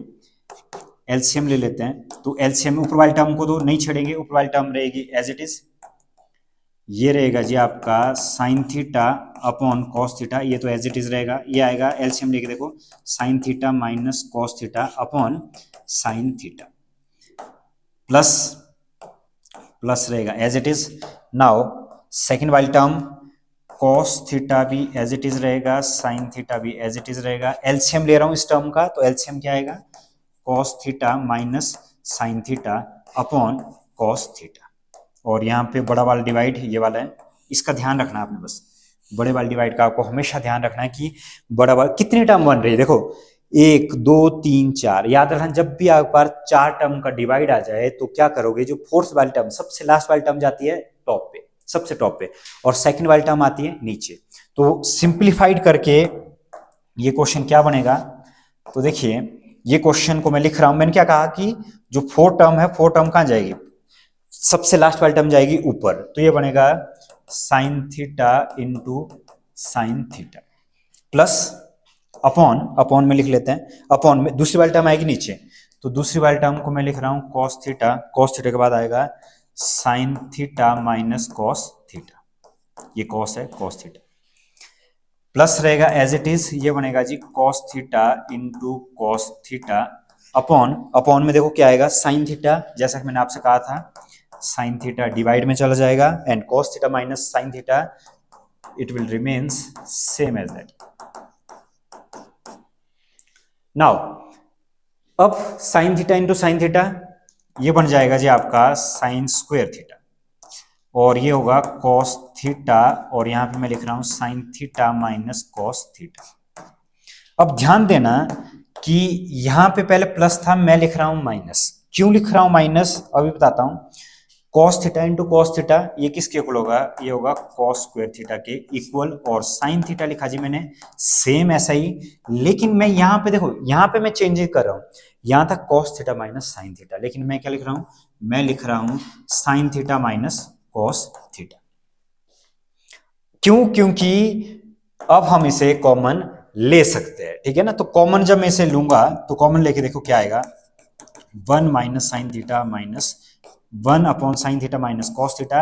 एलसीएम ले लेते हैं, तो एलसीएम ऊपर वाले टर्म को तो नहीं छेड़ेंगे, ऊपर वाली टर्म रहेगी एज इट इज। ये रहेगा जी आपका sign theta upon cos theta, ये तो एज इट इज रहेगा। ये आएगा एलसीएम लेके देखो, sine theta minus cos theta upon sine theta, plus plus रहेगा as it is. Now second वाली टर्म कॉस थीटा भी एज इट इज रहेगा, साइन थीटा भी एज इट इज रहेगा। एलसीएम ले रहा हूं इस टर्म का, तो एलसीएम क्या आएगा cos theta minus sine theta upon cos theta, और यहाँ पे बड़ा वाला डिवाइड ये वाला है, इसका ध्यान रखना आपने बस। बड़े वाले डिवाइड का आपको हमेशा ध्यान रखना है कि बड़ा वाला कितनी टर्म बन रही है। देखो 1 2 3 4, याद रखना जब भी आप बार 4 टर्म का डिवाइड आ जाए तो क्या करोगे, जो फोर्थ वाली टर्म सबसे लास्ट वाली टर्म जाती है टॉप पे, सबसे टॉप पे, और सेकंड वाली टर्म आती है नीचे। तो सिंप्लीफाइड करके ये क्वेश्चन क्या बनेगा, तो देखिए ये क्वेश्चन को मैं लिख रहा हूं। मैंने क्या कहा कि जो 4 टर्म है, 4 टर्म कहां जाएगी, सबसे लास्ट वाली टर्म जाएगी ऊपर, तो ये बनेगा sign theta into sine theta plus upon, upon में लिख लेते हैं, अपॉन में दूसरी वाली टर्म आएगी नीचे, तो दूसरी वाली टर्म को मैं लिख रहा हूं कॉस थीटा, कॉस थीटा के बाद आएगा sine theta minus cos theta, ये कॉस है कॉस थीटा, प्लस रहेगा एज इट इज, ये बनेगा जी cos theta into cos theta upon, upon में देखो क्या आएगा साइन थीटा, जैसा कि मैंने आपसे कहा था साइन थीटा डिवाइड में चला जाएगा, and cos theta minus sine theta it will remains same as that. Now अब sine theta into sine theta, ये बन जाएगा जी आपका साइन स्क्वायर थीटा, और ये होगा कॉस थीटा, और यहां पे मैं लिख रहा हूं sign theta minus cos theta. अब ध्यान देना कि यहां पे पहले प्लस था, मैं लिख रहा हूं माइनस। क्यों लिख रहा हूं माइनस, अभी बताता हूं। Cos theta into cos theta ये किसके इक्वल होगा, ये होगा कॉस स्क्वायर थीटा के इक्वल, और साइन थीटा लिखा जी मैंने सेम ऐसा ही, लेकिन मैं यहां पे देखो, यहां पे मैं चेंज कर रहा हूं, यहां था cos theta minus sine theta, लेकिन मैं क्या लिख रहा हूं, मैं लिख रहा हूं sign theta minus cos theta. क्यों, क्योंकि अब हम इसे कॉमन ले सकते हैं, ठीक है ना। तो कॉमन जब मैं इसे लूंगा तो कॉमन लेके देखो क्या आएगा, 1 minus sine theta minus 1 upon sine theta minus cos theta,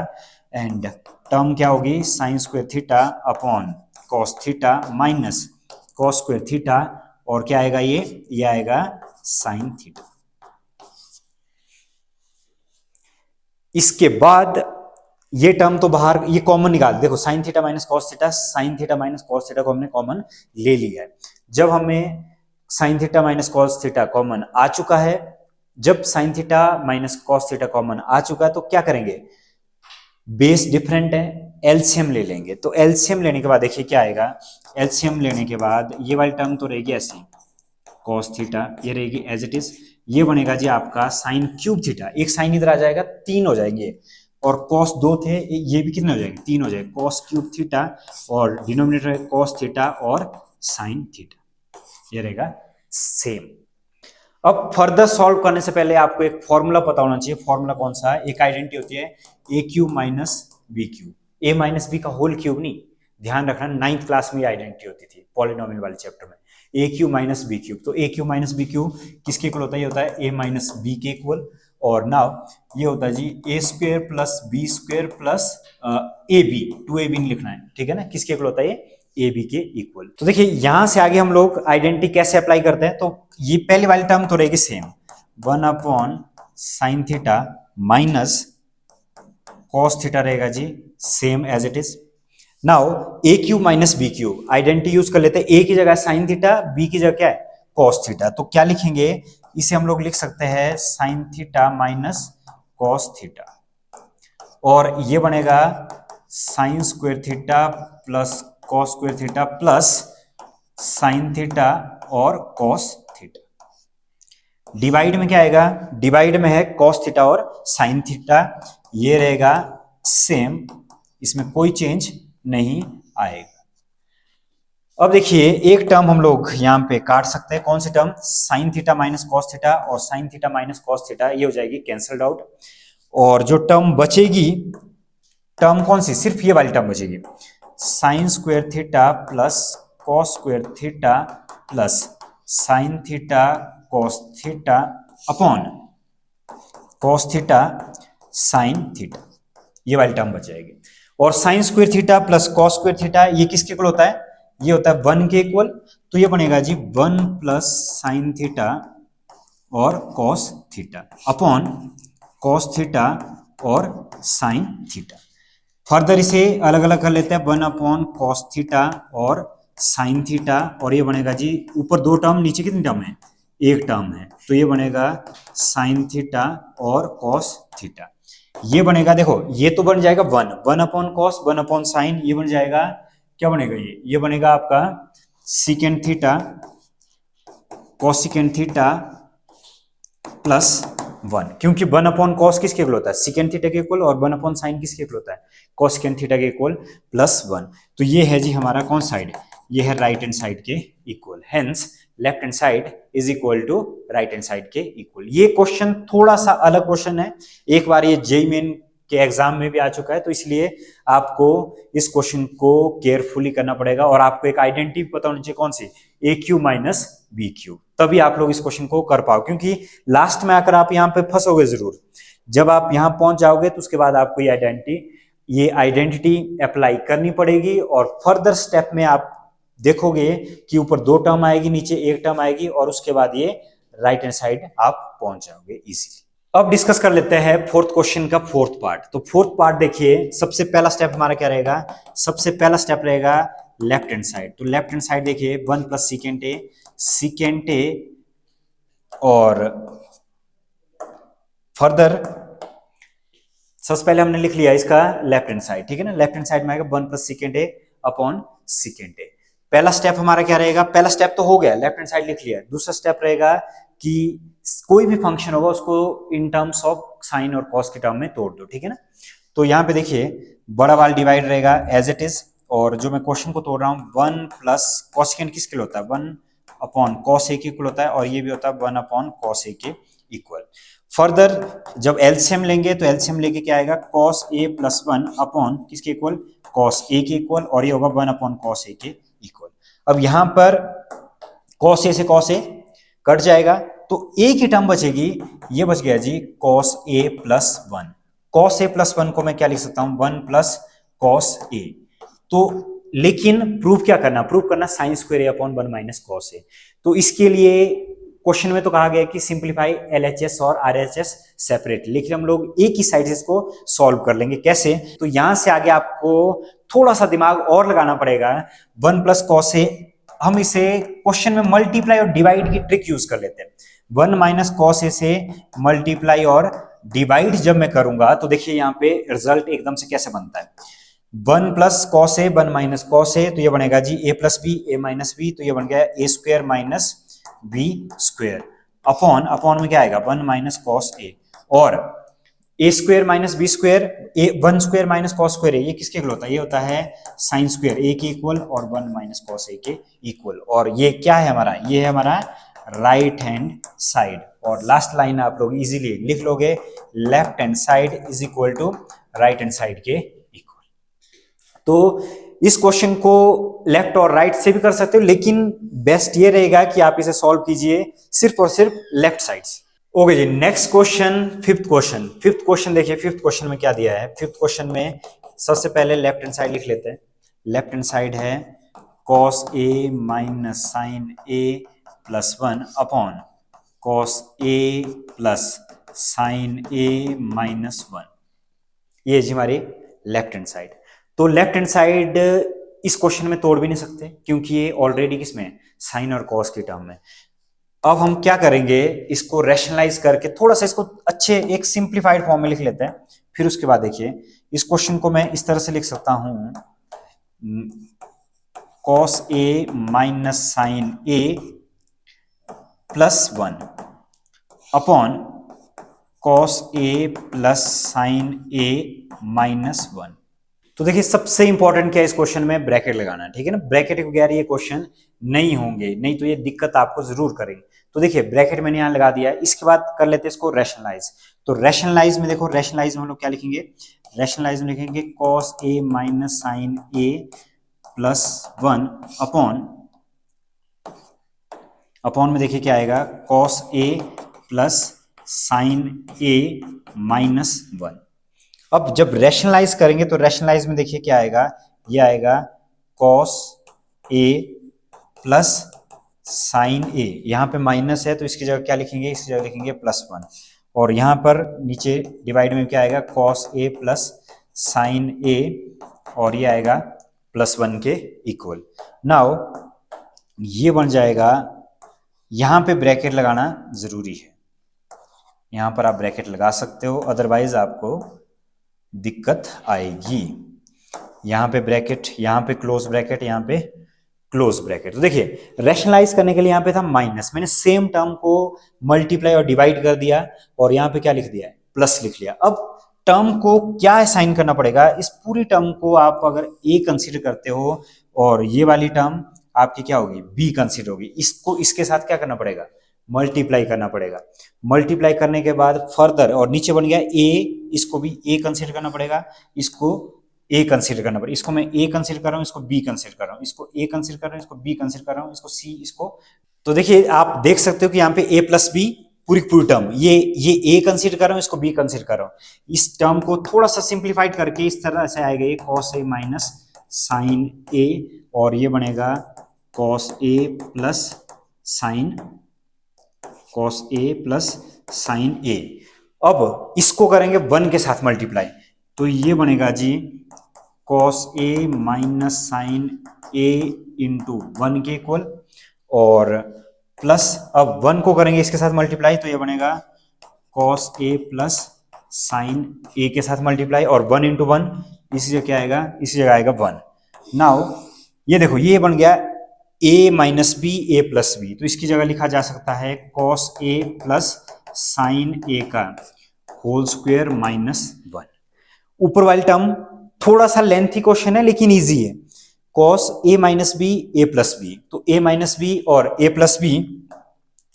and term क्या होगी sine square theta upon cos theta minus cos square theta, और क्या आएगा ये आएगा साइन थीटा। इसके बाद ये टर्म तो बाहर, ये कॉमन निकाल, देखो sine theta minus cos theta, sine theta minus cos theta को हमने कॉमन ले लिया है। जब हमें sine theta minus cos theta common आ चुका है, जब sine theta minus cos theta common आ चुका है, तो क्या करेंगे, बेस डिफरेंट है, एलसीएम ले लेंगे। तो एलसीएम लेने के बाद देखिए क्या आएगा, एलसीएम लेने के बाद ये वाली टर्म तो रहेगी ऐसी, कॉस थीटा ये रहेगी एज इट इज, ये बनेगा जी आपका साइन क्यूब थीटा, एक साइन इधर आ जाएगा, 3 हो जाएंगे, और कॉस 2 थे, ये भी कितने हो जाएंगे, 3 हो जाएंगे, कॉस क्यूब थीटा, और डिनोमिनेटर है कॉस थीटा और साइन थीटा, ये रहेगा सेम। अब फर्दर सॉल्व करने से पहले आपको एक फॉर्मूला पता होना चाहिए। फॉर्मूला कौन सा है? एक आइडेंटिटी होती है ए क्यूब माइनस बी क्यूब, ए माइनस बी का होल क्यूब नहीं, ध्यान रखना 9th क्लास में ये आइडेंटिटी होती थी पॉलिनोमियल वाले चैप्टर में, a cube minus b cube. तो a cube minus b cube किसके इक्वल होता है? ये होता है ए माइनस बी के इक्वल, और नाउ ये होता है जी a square plus b square plus a b, 2ab नहीं लिखना है, ठीक है ना, किसके इक्वल होता है ये? ए बी के इक्वल। तो देखिए यहां से आगे हम लोग आइडेंटिटी कैसे अप्लाई करते हैं, तो ये पहले वाली टर्म तो रहेगी same, 1 sine theta minus cos theta रहेगा जी same as it is. Now a cube minus b cube, identity use कर लेते हैं, ए की जगह साइन थीटा, बी की जगह क्या है? Cos theta. तो क्या लिखेंगे? इसे हम लोग लिख सकते हैं sine theta minus cos theta, और ये बनेगा sine square theta plus cos square theta plus sine theta और कॉस थीटा। डिवाइड में क्या आएगा? डिवाइड में है कॉस थीटा और साइन थीटा, ये रहेगा सेम, इसमें कोई चेंज नहीं आएगा। अब देखिए एक टर्म हम लोग यहां पे काट सकते हैं, कौन सी term? Sine theta minus cos theta, और sine theta minus cos theta ये हो जाएगी कैंसल्ड आउट, और जो टर्म बचेगी, टर्म कौन सी? सिर्फ ये वाली टर्म बचेगी, sine square theta plus cos square theta plus sine theta cos theta upon cos theta sine theta, ये वाली टर्म बच जाएगी। और sine square theta plus cos square theta ये किसके इक्वल होता है? ये होता है 1 के इक्वल, तो ये बनेगा जी 1 प्लस साइन थीटा और cos theta upon cos theta और साइन थीटा। फर्दर इसे अलग अलग कर लेते हैं, 1 अपॉन कॉस थीटा और साइन थीटा, और ये बनेगा जी ऊपर 2 टर्म, नीचे कितनी टर्म है? 1 टर्म है, तो ये बनेगा साइन थीटा और कॉस थीटा। ये बनेगा, देखो ये तो बन जाएगा 1 अपॉन कॉस 1 अपॉन साइन, ये बन जाएगा, क्या बनेगा ये बनेगा आपका secant theta cosecant theta plus 1, क्योंकि 1 अपॉन कॉस किसके इक्वल होता है? सीकेंड थीटा के इक्वल, और 1 अपॉन साइन किसके इक्वल होता है? कॉसिकेंड थीटा के इक्वल प्लस 1। तो ये है जी हमारा कौन साइड? ये है राइट हैंड साइड के equal, hence left hand side is equal to right hand side के इक्वल। ये क्वेश्चन थोड़ा सा अलग क्वेश्चन है, एक बार ये जेईई मेन के एग्जाम में भी आ चुका है, तो इसलिए आपको इस क्वेश्चन को केयरफुली करना पड़ेगा, और आपको एक आइडेंटिटी पता होनी चाहिए, कौन सी? ए क्यू माइनस बी क्यू, तभी आप लोग इस क्वेश्चन को कर पाओ, क्योंकि लास्ट में आकर आप यहाँ पे फंसोगे जरूर। जब आप यहाँ पहुंच जाओगे तो उसके बाद आपको ये आइडेंटिटी अप्लाई करनी पड़ेगी, और फर्दर स्टेप में आप देखोगे कि ऊपर 2 टर्म आएगी, नीचे 1 टर्म आएगी, और उसके बाद ये राइट हैंड साइड आप पहुंच जाओगे इजीली। अब डिस्कस कर लेते हैं फोर्थ क्वेश्चन का फोर्थ पार्ट। तो फोर्थ पार्ट देखिए, सबसे पहला स्टेप हमारा क्या रहेगा? सबसे पहला स्टेप रहेगा लेफ्ट हैंड साइड। तो लेफ्ट हैंड साइड देखिए 1 प्लस सीकेंट ए और फर्दर सबसे पहले हमने लिख लिया इसका लेफ्ट हैंड साइड, ठीक है ना। लेफ्ट हैंड साइड में आएगा 1 plus secant a upon secant A. पहला स्टेप हमारा क्या रहेगा? पहला स्टेप तो हो गया, लेफ्ट हैंड साइड लिख लिया। दूसरा स्टेप रहेगा कि कोई भी फंक्शन होगा उसको इन टर्म्स ऑफ साइन और कॉस के टर्म में तोड़ दो, ठीक है ना। तो यहाँ पे देखिए बड़ा वाला डिवाइड रहेगा एज इट इज, और जो मैं क्वेश्चन को तोड़ रहा हूँ 1 प्लस कॉसिकेंट किसके लिए होता है? 1 अपॉन कॉस ए के इक्वल होता है, और ये भी होता है 1 अपॉन कॉस ए के इक्वल। फर्दर जब एलसीएम लेंगे तो एलसीएम लेके क्या आएगा? कॉस ए प्लस 1 अपॉन किसके इक्वल? कॉस ए के इक्वल, और ये होगा 1 अपॉन कॉस ए के इक्वल। अब यहां पर कॉस ए से कॉस ए कट जाएगा, तो ए की टर्म बचेगी, ये बच गया जी cos A plus 1। Cos A plus 1 को मैं क्या लिख सकता हूं? 1 प्लस कॉस ए। तो लेकिन प्रूफ क्या करना? प्रूफ करना sign square A upon 1 minus cos a. तो इसके लिए क्वेश्चन में तो कहा गया कि सिंप्लीफाई एलएचएस और आरएचएस सेपरेटली, लेकिन हम लोग एक ही साइड से इसको सॉल्व कर लेंगे। कैसे? तो यहां से आगे आपको थोड़ा सा दिमाग और लगाना पड़ेगा। 1 प्लस कॉस ए, हम इसे क्वेश्चन में मल्टीप्लाई और डिवाइड की ट्रिक यूज कर लेते हैं। 1 माइनस कॉस ए से मल्टीप्लाई और डिवाइड जब मैं करूंगा तो देखिए यहाँ पे रिजल्ट एकदम से कैसे बनता है। 1 plus cos a 1 minus cos a, तो ये बनेगा जी a plus b, a minus b, तो ये बन गया ए square minus B square upon upon में क्या आएगा 1 माइनस कॉस ए, और a square minus B square, A 1 square minus cos square है, ये किसके इक्वल होता है, ये होता है साइन स्क्वायर ए के इक्वल और 1 माइनस कॉस ए के इक्वल। और ये क्या है हमारा, ये है हमारा राइट हैंड साइड। और लास्ट लाइन आप लोग इजीली लिख लोगे, left hand side is equal to right hand side के इक्वल। तो इस क्वेश्चन को लेफ्ट और राइट से भी कर सकते हो, लेकिन बेस्ट ये रहेगा कि आप इसे सॉल्व कीजिए सिर्फ और सिर्फ लेफ्ट साइड से। ओके जी, next question, fifth question. Fifth question देखिए, फिफ्थ क्वेश्चन में क्या दिया है। फिफ्थ क्वेश्चन में सबसे पहले लेफ्ट हैंड साइड लिख लेते हैं। लेफ्ट हैंड साइड है cos A minus sine a plus 1 upon cos A plus sine A minus 1। ये जी हमारी लेफ्ट हैंड साइड। तो लेफ्ट हैंड साइड इस क्वेश्चन में तोड़ भी नहीं सकते, क्योंकि ये ऑलरेडी किसमें, साइन और कॉस की टर्म में। अब हम क्या करेंगे, इसको रैशनलाइज करके थोड़ा सा इसको अच्छे एक सिंप्लीफाइड फॉर्म में लिख लेते हैं। फिर उसके बाद देखिए, इस क्वेश्चन को मैं इस तरह से लिख सकता हूं, cos A minus sine a plus 1 upon cos A plus sine A minus 1। तो देखिए सबसे इंपॉर्टेंट क्या है इस क्वेश्चन में, ब्रैकेट लगाना, ठीक है ना। ब्रैकेट के बगैर ये क्वेश्चन नहीं होंगे, नहीं तो ये दिक्कत आपको जरूर करेगी। तो देखिए ब्रैकेट मैंने यहां लगा दिया। इसके बाद कर लेते हैं इसको रैशनलाइज। तो रैशनलाइज में देखो, रैशनलाइज में हम लोग क्या लिखेंगे, रैशनलाइज में लिखेंगे cos A minus sine a plus 1 upon, upon में देखिए क्या आएगा, cos A plus sine A minus 1। अब जब रैशनलाइज करेंगे तो रैशनलाइज में देखिए क्या आएगा, ये आएगा कॉस ए प्लस साइन ए, यहां पे माइनस है तो इसकी जगह क्या लिखेंगे, इसकी जगह लिखेंगे प्लस 1। और यहां पर नीचे डिवाइड में क्या आएगा, cos A plus sine a, और ये आएगा प्लस 1 के इक्वल। नाउ ये बन जाएगा, यहां पे ब्रैकेट लगाना जरूरी है, यहां पर आप ब्रैकेट लगा सकते हो, अदरवाइज आपको दिक्कत आएगी। यहां पे ब्रैकेट, यहां पे क्लोज ब्रैकेट, यहां पे क्लोज ब्रैकेट। तो देखिए रैशनलाइज करने के लिए यहां पे था माइनस, मैंने सेम टर्म को मल्टीप्लाई और डिवाइड कर दिया, और यहां पे क्या लिख दिया है, प्लस लिख लिया। अब टर्म को क्या साइन करना पड़ेगा, इस पूरी टर्म को आप अगर ए कंसीडर करते हो, और ये वाली टर्म आपकी क्या होगी, बी कंसीडर होगी, इसको इसके साथ क्या करना पड़ेगा, मल्टीप्लाई करना पड़ेगा। मल्टीप्लाई करने के बाद फर्दर, और नीचे बन गया ए, इसको भी ए कंसीडर करना पड़ेगा, इसको ए कंसीडर करना पड़ेगा, इसको मैं ए कंसीडर कर रहा हूं, इसको बी कंसीडर कर रहा हूं, इसको ए कंसीडर कर रहा हूं, इसको बी कंसीडर कर रहा हूं, इसको सी, इसको। तो देखिए आप देख सकते हो कि यहाँ पे ए प्लस बी पूरी पूरी टर्म, ये ए कंसीडर कर रहा हूं, इसको बी कंसीडर कर रहा हूं। इस टर्म को थोड़ा सा सिंप्लीफाइड करके इस तरह से आएगा, cos A minus sine a, और ये बनेगा cos A plus sign, cos A plus sine ए। अब इसको करेंगे 1 के साथ मल्टीप्लाई, तो ये बनेगा जी कॉस ए माइनस साइन ए इंटू 1 के इक्वल, और प्लस अब 1 को करेंगे इसके साथ मल्टीप्लाई, तो ये बनेगा कॉस ए प्लस साइन ए के साथ मल्टीप्लाई, और 1 इंटू 1, इसी जगह क्या आएगा, इसी जगह आएगा 1। नाउ ये देखो, ये बन गया a minus B, A plus B, तो इसकी जगह लिखा जा सकता है कॉस ए प्लस साइन ए का होल स्क्वायर माइनस 1। ऊपर वाली टर्म थोड़ा सा लेंथी क्वेश्चन है लेकिन इजी है, cos A minus B, A plus B, तो ए माइनस बी और ए प्लस बी,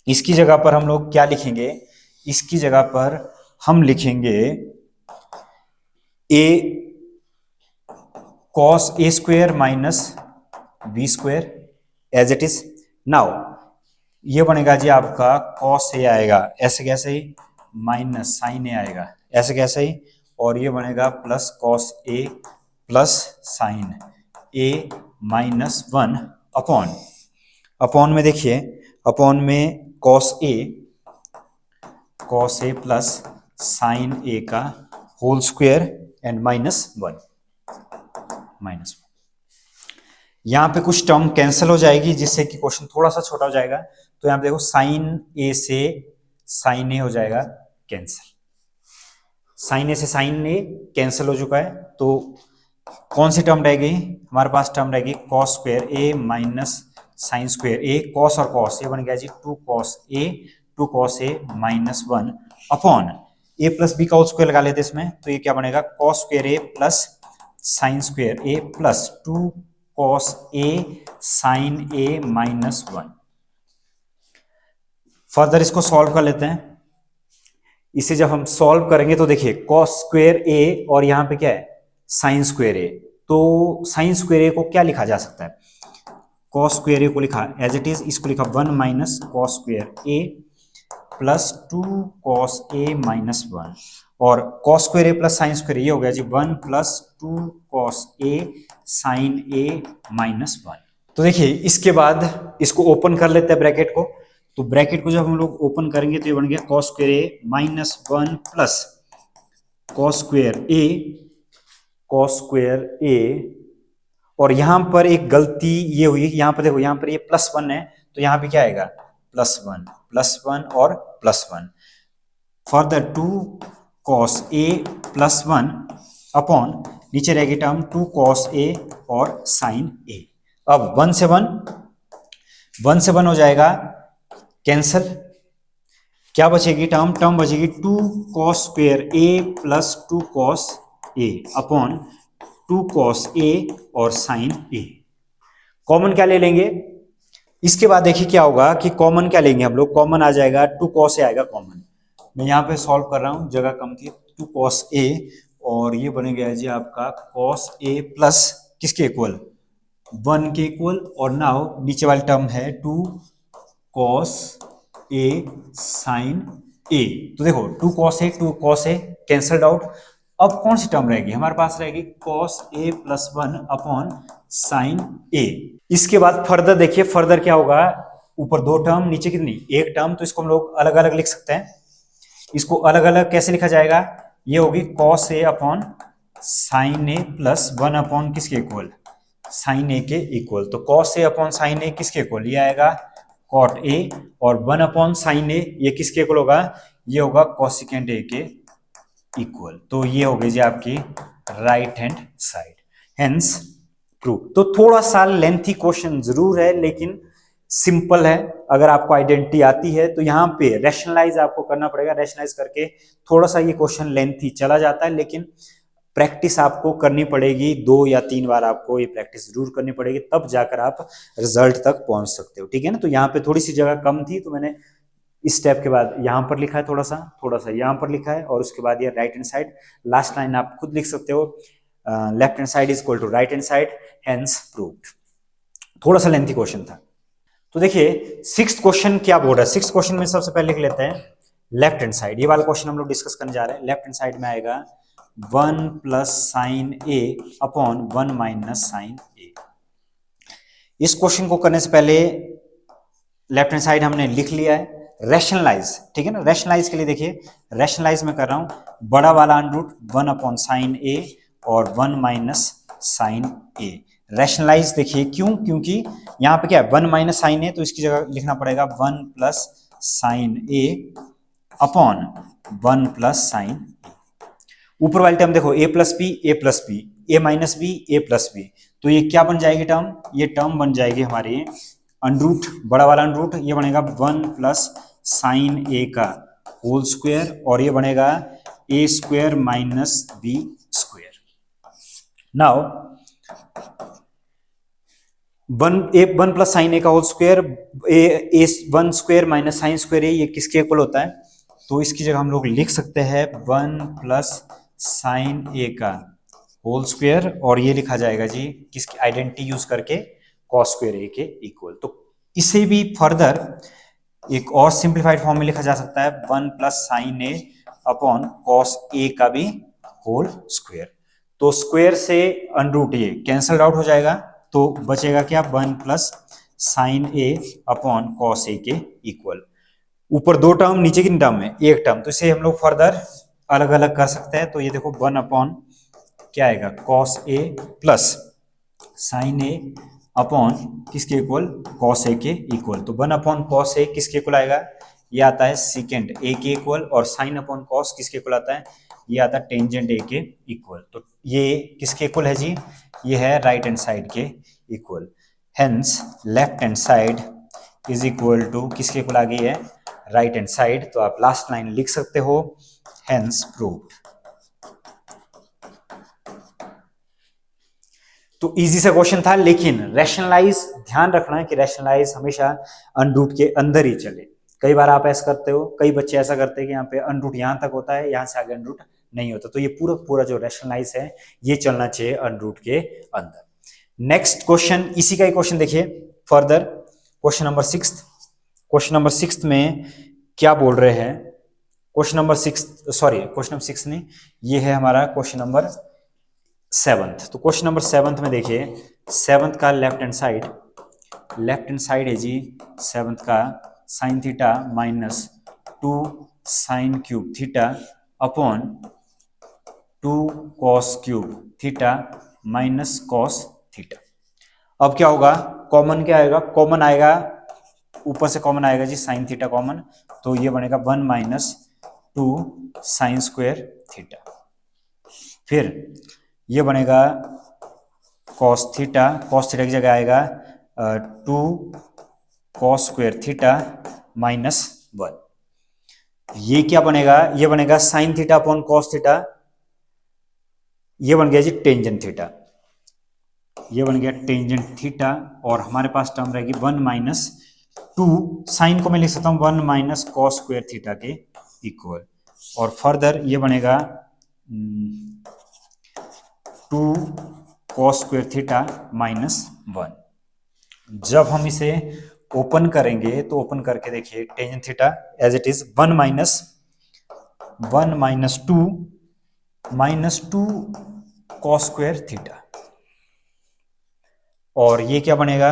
इसकी जगह पर हम लोग क्या लिखेंगे, इसकी जगह पर हम लिखेंगे ए cos a square minus B square as it is. Now ये बनेगा जी आपका कॉस ए आएगा ऐसे कैसे ही, माइनस साइन ए आएगा ऐसे कैसे ही, और ये बनेगा plus cos A plus sine A minus 1 upon, upon में देखिए, अपॉन में कॉस ए प्लस साइन ए का whole square and minus 1, minus 1। यहां पे कुछ टर्म कैंसिल हो जाएगी जिससे कि क्वेश्चन थोड़ा सा छोटा हो जाएगा। तो यहां पे देखो साइन ए से साइन ए हो जाएगा कैंसिल, साइन ए से साइन ए कैंसिल हो चुका है। तो कौन सी टर्म रहेगी हमारे पास, टर्म रहेगी कॉस स्क्वायर ए माइनस साइन स्क्वायर ए, कॉस और कॉस, ये बन गया जी 2 cos A to cos A minus one upon A plus B का होल स्क्वायर लगा लेते इसमें, तो ये क्या बनेगा cos square A plus sine square A plus two cos A sine A minus one. Further इसको सॉल्व कर लेते हैं। इसे जब हम सॉल्व करेंगे तो देखिए कॉस स्क्वायर ए और यहां पे क्या है साइन स्क्वायर ए, तो साइन स्क्वायर ए को क्या लिखा जा सकता है, कॉस स्क्वायर ए को लिखा एज इट इज, इसको लिखा वन माइनस कॉस स्क्वायर ए प्लस टू कॉस ए माइनस वन, और कॉस स्क्वायर ए प्लस साइन स्क्वायर ये हो गया जी one plus two cos A sine A minus one. तो देखिए इसके बाद इसको ओपन कर लेते हैं ब्रैकेट को, तो ब्रैकेट को जब हम लोग ओपन करेंगे तो ये बन गया कॉस स्क्वायर ए minus one plus cos square ए, और यहां पर एक गलती ये हुई, यहां पर देखो यहां पर ये प्लस वन है तो यहां पे क्या आएगा प्लस वन और plus one, further two cos ए प्लस वन अपॉन नीचे रहेगी टर्म टू कॉस ए और साइन ए। अब वन से वन हो जाएगा कैंसल, क्या बचेगी टर्म बचेगी two cos square A plus two cos a upon two cos a और साइन ए। कॉमन क्या ले लेंगे, इसके बाद देखिए क्या होगा कि कॉमन क्या लेंगे हम लोग, कॉमन आ जाएगा टू कॉस ए आएगा कॉमन, मैं यहाँ पे सॉल्व कर रहा हूँ जगह कम थी, टू कॉस ए और ये बनेगा जी आपका कॉस ए प्लस किसके इक्वल वन के इक्वल, और नाउ नीचे वाली टर्म है two cos A sine A, तो देखो two cos A cancelled out. अब कौन सी टर्म रहेगी हमारे पास, रहेगी cos A plus one upon sine A. इसके बाद फर्दर देखिए फर्दर क्या होगा, ऊपर दो टर्म नीचे कितनी एक टर्म, तो इसको हम लोग अलग अलग लिख सकते हैं। इसको अलग अलग कैसे लिखा जाएगा, ये होगी cos a upon sine a plus one upon किसके इक्वल साइन ए के इक्वल, तो cos a upon sine a किसके इक्वल, ये आएगा कॉट ए, और वन अपॉन साइन ए ये किसके इक्वल होगा, ये होगा कॉसिकेंट ए के इक्वल। तो ये हो गई जी आपकी right hand side, hence prove. तो थोड़ा सा लेंथी क्वेश्चन जरूर है लेकिन सिंपल है, अगर आपको आइडेंटिटी आती है तो यहाँ पे रैशनलाइज आपको करना पड़ेगा, रैशनलाइज करके थोड़ा सा ये क्वेश्चन लेंथी चला जाता है, लेकिन प्रैक्टिस आपको करनी पड़ेगी, 2 या 3 बार आपको ये प्रैक्टिस जरूर करनी पड़ेगी, तब जाकर आप रिजल्ट तक पहुंच सकते हो, ठीक है ना। तो यहाँ पे थोड़ी सी जगह कम थी तो मैंने इस स्टेप के बाद यहाँ पर लिखा है, थोड़ा सा यहाँ पर लिखा है, और उसके बाद ये right hand side, last line आप खुद लिख सकते हो, left hand side is equal to right hand side, hence proved. थोड़ा सा लेंथी क्वेश्चन था। तो देखिए सिक्स्थ क्वेश्चन क्या बोल रहा है, सिक्स्थ क्वेश्चन में सबसे पहले लिख लेते हैं लेफ्ट हैंड साइड, ये वाला क्वेश्चन हम लोग डिस्कस करने जा रहे हैं। लेफ्ट हैंड साइड में आएगा one plus sine a upon one minus sine ए। इस क्वेश्चन को करने से पहले लेफ्ट हैंड साइड हमने लिख लिया है, रैशनलाइज, ठीक है ना। रैशनलाइज के लिए देखिए रैशनलाइज में कर रहा हूं बड़ा वाला under root one upon sine a और one minus sine a. Rationalise देखिए क्यों, क्योंकि यहाँ पे क्या है वन माइनस साइन ए, तो इसकी जगह लिखना पड़ेगा one plus sine a upon one plus sign. ऊपर वाली टर्म देखो ए plus b a minus B A plus B, तो ये क्या बन जाएगी टर्म, ये टर्म बन जाएगी हमारी अंडर रूट बड़ा वाला अंडर रूट, ये बनेगा वन प्लस साइन ए का होल स्क्वायर, और ये बनेगा a square minus B square. Now one plus sine ए का होल स्क्वायर ए one square minus sine square, ये किसके इक्वल होता है, तो इसकी जगह हम लोग लिख सकते हैं वन प्लस साइन ए का होल स्क्वायर, और ये लिखा जाएगा जी किसकी आइडेंटिटी यूज करके कॉस स्क्वायर ए के इक्वल। तो इसे भी फर्दर एक और सिंप्लीफाइड फॉर्म में लिखा जा सकता है one plus sine a upon cos ए का भी होल स्क्वायर। तो स्क्वायर से अंडर रूट ये कैंसल्ड आउट हो जाएगा, तो बचेगा क्या one plus sine a upon cos ए के इक्वल। ऊपर दो टर्म नीचे कितनी टर्म है एक टर्म, तो इसे हम लोग फर्दर अलग अलग कर सकते हैं। तो ये देखो वन अपॉन क्या आएगा cos A plus sine a upon किसके इक्वल कॉस ए के इक्वल, तो वन अपॉन कॉस ए किसके इक्वल आएगा, ये आता है सीकेंट ए के इक्वल, और साइन अपॉन कॉस किसके इक्वल आता है, ये आता है टेंजेंट ए के इक्वल। तो ये किसके इक्वल है जी, ये है राइट हैंड साइड के equal, hence left hand side is equal to किसके इक्वल आ गई है राइट हैंड साइड, तो आप लास्ट लाइन लिख सकते हो, हेंस प्रूव्ड। तो इजी सा क्वेश्चन था, लेकिन रैशनलाइज, ध्यान रखना है कि रैशनलाइज हमेशा अनरूट के अंदर ही चले। कई बार आप ऐसा करते हो, कई बच्चे ऐसा करते हैं कि यहाँ पे अनरूट यहाँ तक होता है, यहाँ से आगे अनरूट नहीं होता, तो ये पूरा पूरा जो रैशनलाइज है ये चलना चाहिए अनरूट के अंदर। नेक्स्ट क्वेश्चन, इसी का ही क्वेश्चन देखिए further, question number 6। Question number 6 में क्या बोल रहे हैं, question number 6, sorry question number 6 नहीं, ये है हमारा क्वेश्चन नंबर 7। तो क्वेश्चन नंबर 7 में देखिए, 7 का लेफ्ट हैंड साइड है जी 7 का sign theta minus 2 sine cube theta upon 2 cos cube theta minus cos theta. अब क्या होगा, कॉमन क्या आएगा, कॉमन आएगा, ऊपर से कॉमन आएगा जी साइन थीटा कॉमन, तो ये बनेगा 1 माइनस 2 साइन स्क्वायर थीटा। फिर ये बनेगा कॉस थीटा की जगह आएगा 2 कॉस स्क्वायर थीटा माइनस 1। ये क्या बनेगा, ये बनेगा sign theta upon cos theta, ये बन गया जी टेंजेंट थीटा, ये बन गया टेंजेंट थीटा, और हमारे पास टर्म रहेगी 1 माइनस 2, साइन को मैं लिख सकता हूं 1 माइनस कॉस स्क्वायर थीटा के इक्वल, और फर्दर ये बनेगा 2 कॉस स्क्वायर थीटा माइनस 1। जब हम इसे ओपन करेंगे तो ओपन करके देखिए tangent theta as it is 1 minus 2 cos square theta, और ये क्या बनेगा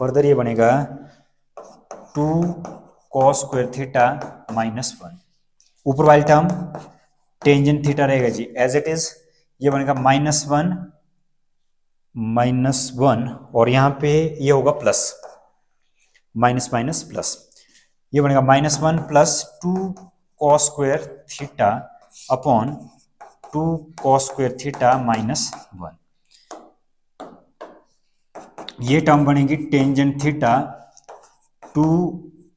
फर्दर ये बनेगा 2 कॉस स्क्वायर थीटा माइनस 1। ऊपर वाली टर्म टेंजेंट थीटा रहेगा जी एज इट इज, ये बनेगा माइनस वन, और यहां पे ये होगा प्लस, माइनस माइनस प्लस, ये बनेगा -1 plus 2 cos square theta upon 2 cos square theta minus 1। ये टर्म बनेगी tangent theta 2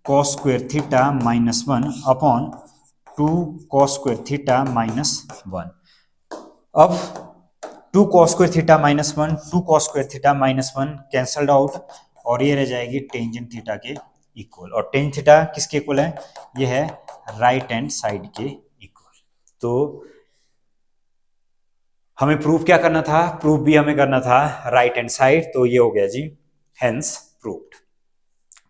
cos square theta minus 1 upon 2 cos square theta minus 1। अब 2 cos square theta minus 1, 2 cos square theta minus 1 cancelled out, और ये रह जाएगी tangent theta के equal, और tangent theta किसके इक्वल है, ये है राइट हैंड साइड के इक्वल। तो हमें प्रूफ क्या करना था, प्रूफ भी हमें करना था राइट हैंड साइड, तो ये हो गया जी हेंस प्रूव्ड।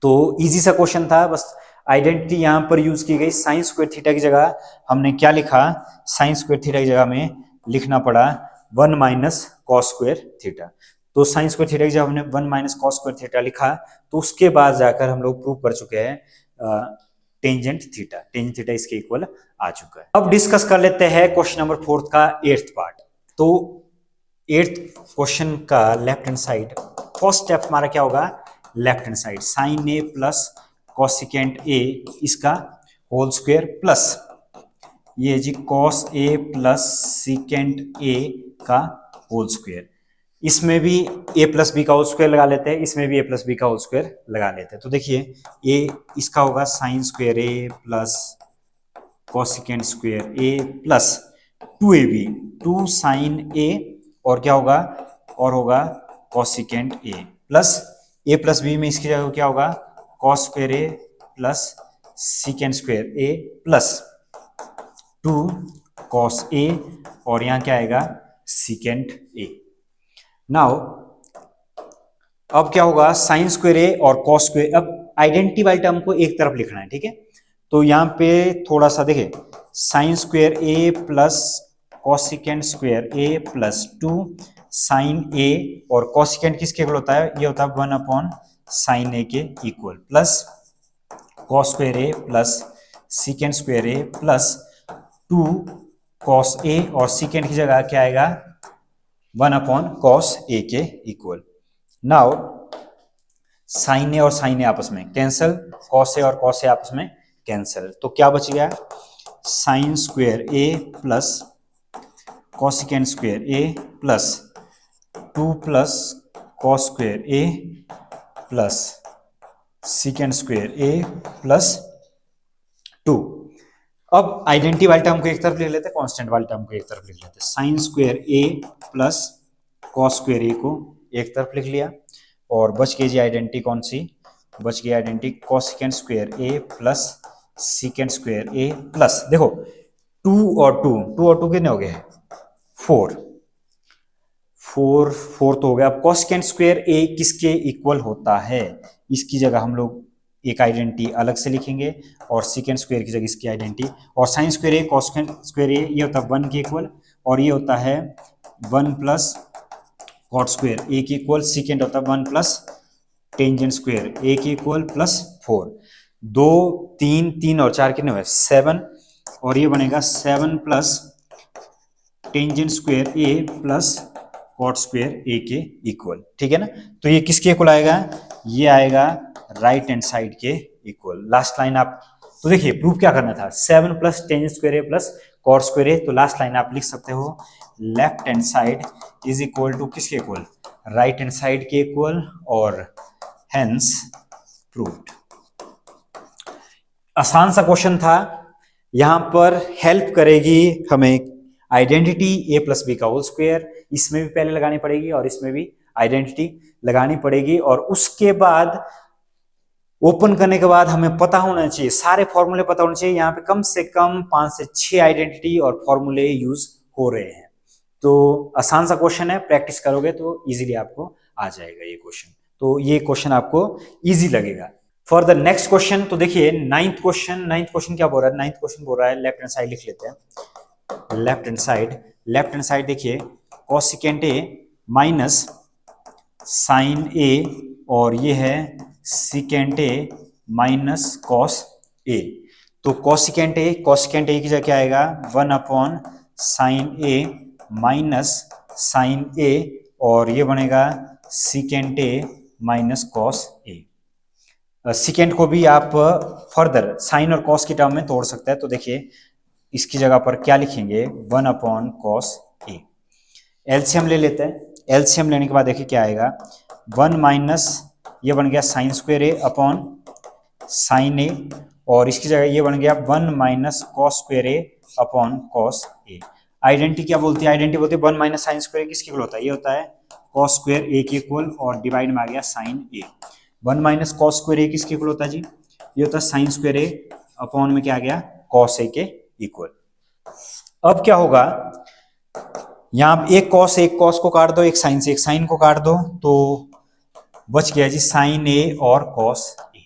तो इजी सा क्वेश्चन था, बस आइडेंटिटी यहां पर यूज की गई, साइन स्क्वायर थीटा की जगह हमने क्या लिखा, साइन स्क्वायर थीटा की जगह में लिखना पड़ा 1 माइनस कॉस स्क्वायर थीटा। तो साइन स्क्वायर थीटा की जगह हमने 1 माइनस कॉस स्क्वायर थीटा लिखा, तो उसके बाद जाकर हम लोग प्रूव कर चुके हैं टेंजेंट थीटा इसके इक्वल आ चुका है। अब डिस्कस कर लेते हैं क्वेश्चन नंबर 4 का 8th पार्ट। तो 8th क्वेश्चन का left hand side, first step हमारा क्या होगा, left hand side sine a plus cosecant a इसका होल स्क्वायर प्लस ये जी cos A plus secant a का होल स्क्वायर, इसमें भी ए प्लस बी का होल स्क्वायर लगा लेते हैं, इसमें भी ए प्लस बी का होल स्क्वायर लगा लेते हैं। तो देखिए ए इसका होगा sine square A plus cosecant square A plus 2ab 2 sign a, और क्या होगा, और होगा कॉसिकेंट ए प्लस बी में इसकी जगह क्या होगा, cos square A plus secant square A plus 2 cos a, और यहां क्या आएगा सीकेंट ए। नाउ अब क्या होगा, साइन स्क्वायर ए और कॉस स्क्वायर, अब आइडेंटिटी वाली टर्म को एक तरफ लिखना है, ठीक है। तो यहां पे थोड़ा सा देखिए sign square A plus cosecant square A plus 2 sign a, और कॉसिकेंट किसके इक्वल होता है, ये होता है 1 अपॉन साइन ए के equal, plus cos square A plus secant square A plus 2 cos a, और सीकेंट की जगह क्या आएगा 1 अपॉन कॉस ए के इक्वल। नाउ साइन ए और साइन ए आपस में कैंसिल, कॉस ए और कॉस ए आपस में कैंसिल, तो क्या बच गया, साइन स्क्वायर ए प्लस कॉसिकेंट स्क्वायर ए प्लस 2 प्लस कॉस स्क्वायर ए प्लस सीकेंड स्क्वायर ए प्लस 2। अब आइडेंटिटी वाले टर्म को एक तरफ लिख लेते हैं, कांस्टेंट वाले टर्म को एक तरफ लिख लेते हैं। साइन स्क्वायर ए प्लस कॉस स्क्वायर ए को एक तरफ लिख लिया, और बच गई जी आइडेंटिटी कौन सी, बच गई आइडेंटिटी कोसेकेंड स्क्वायर ए प्लस सीकेंड स्क्वायर ए प्लस, देखो 2 और 2 कितने हो गए, 4 4 4 तो हो गया। अब कोसेकेंड स्क्वायर ए किसके इक्वल होता है, इसकी जगह हम लोग एक आइडेंटिटी अलग से लिखेंगे, और सीकेंड स्क्वायर की जगह इसकी आइडेंटिटी, और साइन स्क्वायर ए कोसेकेंड स्क्वायर ए ये होता है 1 के इक्वल, और ये होता है 1 प्लस कॉट स्क्वायर ए के इक्वल, सीकेंड होता है 1 प्लस टेंजेंट स्क्वायर ए के इक्वल प्लस 4। 2 3 3 और 4 कितने हुए 7, और ये बनेगा 7 plus tangent square A plus cot square a के इक्वल, ठीक है ना। तो ये किसके इक्वल आएगा, ये आएगा राइट हैंड साइड के इक्वल। लास्ट लाइन आप, तो देखिए प्रूफ क्या करना था, 7 प्लस टेंजेंट स्क्वायर ए प्लस कॉट स्क्वायर ए, तो लास्ट लाइन आप लिख सकते हो left hand side is equal to किसके इक्वल, राइट हैंड साइड के इक्वल, और हेंस प्रूव्ड। आसान सा क्वेश्चन था, यहां पर हेल्प करेगी हमें आइडेंटिटी ए प्लस बी का होल स्क्वायर, इसमें भी पहले लगानी पड़ेगी और इसमें भी आइडेंटिटी लगानी पड़ेगी, और उसके बाद ओपन करने के बाद हमें पता होना चाहिए, सारे फॉर्मूले पता होने चाहिए। यहाँ पे कम से कम 5 से 6 आइडेंटिटी और फॉर्मूले यूज हो रहे हैं। तो आसान सा क्वेश्चन है, प्रैक्टिस करोगे तो इजीली आपको आ जाएगा ये क्वेश्चन, तो ये क्वेश्चन आपको इजी लगेगा। फॉर द नेक्स्ट क्वेश्चन, तो देखिए नाइन्थ क्वेश्चन क्या बोल रहा है, नाइन्थ क्वेश्चन बोल रहा है, लेफ्ट हैंड साइड लिख लेते हैं, लेफ्ट हैंड साइड देखिए cosecant A minus sine a, और ये है secant A minus cos a. तो कोसेकेंट ए की जगह क्या आएगा, 1 upon sine A minus sine a, और ये बनेगा secant A minus cos A. Secant को भी आप फर्दर साइन और कॉस की टर्म में तोड़ सकते हैं, तो देखिए इसकी जगह पर क्या लिखेंगे, 1 अपॉन कॉस ए। एलसीएम ले लेते हैं, एलसीएम लेने के बाद देखिए क्या आएगा, 1 माइनस ये बन गया sign square A upon sine a, और इसकी जगह ये बन गया 1 माइनस कॉस स्क्वायर ए अपॉन कॉस ए। आइडेंटिटी क्या बोलती है, आइडेंटिटी बोलती है 1 माइनस साइन स्क्वायर किसके इक्वल होता है, ये होता है कॉस स्क्वायर ए के इक्वल, और डिवाइड में आ गया sign A. 1 minus cos square A किसके इक्वल होता है जी, ये होता है साइन स्क्वायर ए अपॉन में क्या आ गया कॉस ए के इक्वल। अब क्या होगा, यहाँ एक कॉस को काट दो, एक साइन को काट दो, तो बच गया जी साइन ए और कॉस ए,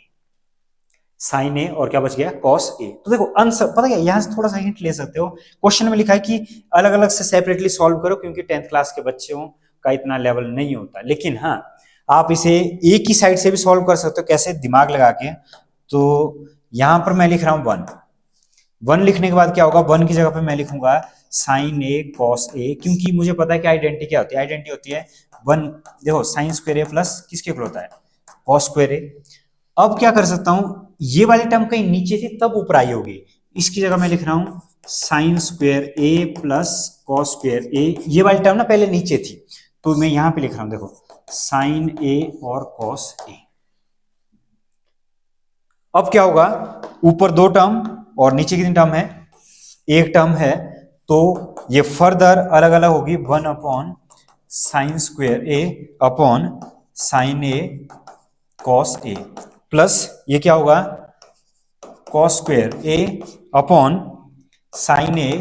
साइन ए और क्या बच गया कॉस ए। तो देखो आंसर पता क्या, यहां से थोड़ा सा हिंट ले सकते हो, क्वेश्चन में लिखा है कि अलग अलग से सेपरेटली सॉल्व करो, क्योंकि 10th क्लास के बच्चों का इतना लेवल नहीं होता, लेकिन हाँ आप इसे एक ही साइड से भी सॉल्व कर सकते हो, कैसे, दिमाग लगा के। तो यहां पर मैं लिख रहा हूं 1 लिखने के बाद क्या होगा, 1 की जगह पे मैं लिखूंगा साइन ए कॉस ए, क्योंकि मुझे पता है कि आइडेंटिटी क्या होती है, आइडेंटिटी होती है 1, देखो साइन स्क्वायर ए प्लस किसके इक्वल होता है कॉस स्क्वायर ए। अब क्या कर सकता हूं, ये वाली टर्म कहीं नीचे थी तब ऊपर आई होगी, इसकी जगह मैं लिख रहा हूं साइन स्क्वायर ए प्लस कॉस स्क्वायर ए, ये वाली टर्म ना पहले नीचे थी, तो मैं यहां पे लिख रहा हूं, देखो साइन ए और कॉस ए। अब क्या होगा, ऊपर 2 टर्म और नीचे कितनी टर्म है, एक टर्म है, तो ये फर्दर अलग अलग होगी, 1 अपॉन साइन स्क्वायर ए अपॉन साइन ए कॉस ए, प्लस ये क्या होगा कॉस स्क्वायर ए अपॉन साइन ए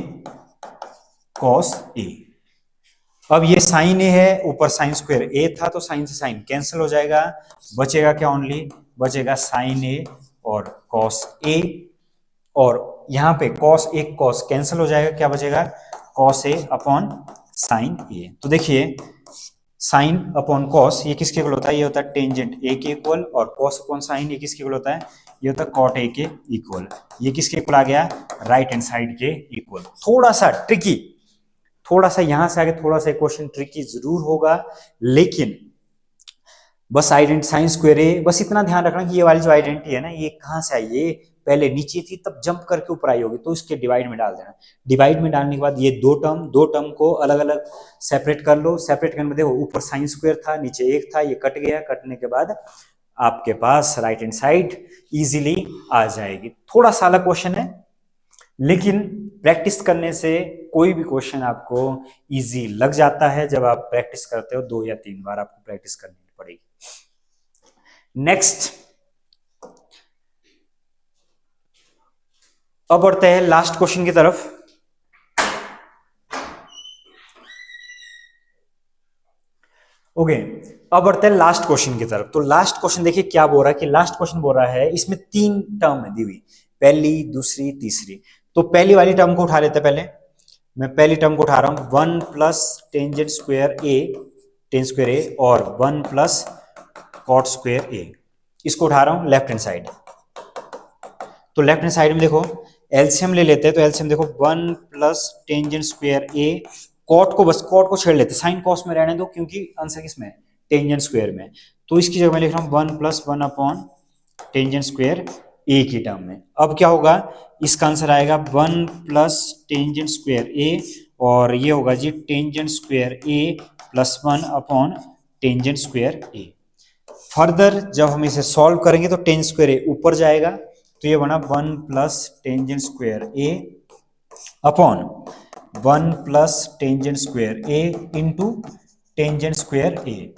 कॉस ए। अब ये साइन ए है, ऊपर साइन स्क्वायर ए था, तो साइन से साइन कैंसिल हो जाएगा, बचेगा क्या, ओनली बचेगा साइन ए और कॉस ए, और यहां पे कॉस एक कॉस कैंसिल हो जाएगा, क्या बचेगा cos a upon sine A. तो देखिए साइन अपॉन कॉस ये किसके इक्वल होता है, ये होता है टेंजेंट ए के इक्वल, और कॉस अपॉन साइन ये किसके इक्वल होता है, ये होता है कॉट ए के इक्वल। ये किसके इक्वल आ गया, राइट हैंड साइड के इक्वल। थोड़ा सा ट्रिकी, थोड़ा सा यहां से आगे थोड़ा सा क्वेश्चन ट्रिकी जरूर होगा, लेकिन बस आइडेंटिटी साइन स्क्वायर ए, बस इतना ध्यान रखना कि ये वाली जो आइडेंटिटी है ना, ये कहां से आई, ये पहले नीचे थी तब जंप करके ऊपर आई होगी, तो इसके डिवाइड में डाल देना। डिवाइड में डालने के बाद ये दो टर्म को अलग अलग सेपरेट कर लो, सेपरेट करने में देखो ऊपर साइन स्क्वायर था, नीचे एक था, ये कट गया, कटने के बाद आपके पास राइट हैंड साइड इजीली आ जाएगी। थोड़ा सा अलग क्वेश्चन है, लेकिन प्रैक्टिस करने से कोई भी क्वेश्चन आपको इजी लग जाता है। जब आप प्रैक्टिस करते हो 2 या 3 बार आपको प्रैक्टिस करनी पड़ेगी। नेक्स्ट, अब बढ़ते हैं लास्ट क्वेश्चन की तरफ। ओके, अब बढ़ते हैं लास्ट क्वेश्चन की तरफ। तो लास्ट क्वेश्चन देखिए क्या बोल रहा है कि लास्ट क्वेश्चन बोल रहा है, इसमें 3 टर्म है दी हुई, पहली, दूसरी, तीसरी। तो पहली वाली टर्म को उठा लेते हैं। पहले मैं पहली टर्म को उठा रहा हूं, 1 प्लस टेंजेंट स्क्वायर ए, टेन स्क्वायर ए, और 1 प्लस कॉट स्क्वायर ए, इसको उठा रहा हूं लेफ्ट हैंड साइड। तो लेफ्ट हैंड साइड में देखो एलसीएम ले लेते हैं। तो एलसीएम देखो 1 प्लस टेंजेंट स्क्वायर ए, कॉट को बस कॉट को छेड़ लेते, साइन कॉस में रहने दो क्योंकि आंसर किसमें है, टेंजेंट स्क्वायर में। तो इसकी जगह मैं लिख रहा हूं 1 प्लस 1 अपॉन टेंजेंट स्क्वायर ए की टर्म में। अब क्या होगा, इसका आंसर आएगा 1 प्लस टेंजेंट स्क्वायर ए, और ये होगा जी टेंजेंट स्क्वायर ए प्लस 1 अपॉन टेंजेंट स्क्वायर ए। फर्दर जब हम इसे सॉल्व करेंगे तो टेन स्क्वायर ए ऊपर जाएगा, तो ये बना 1 प्लस टेंजेंट स्क्वायर ए अपॉन 1 प्लस टेंजेंट स्क्वायर ए इंटू टेंजेंट स्क्वायर ए।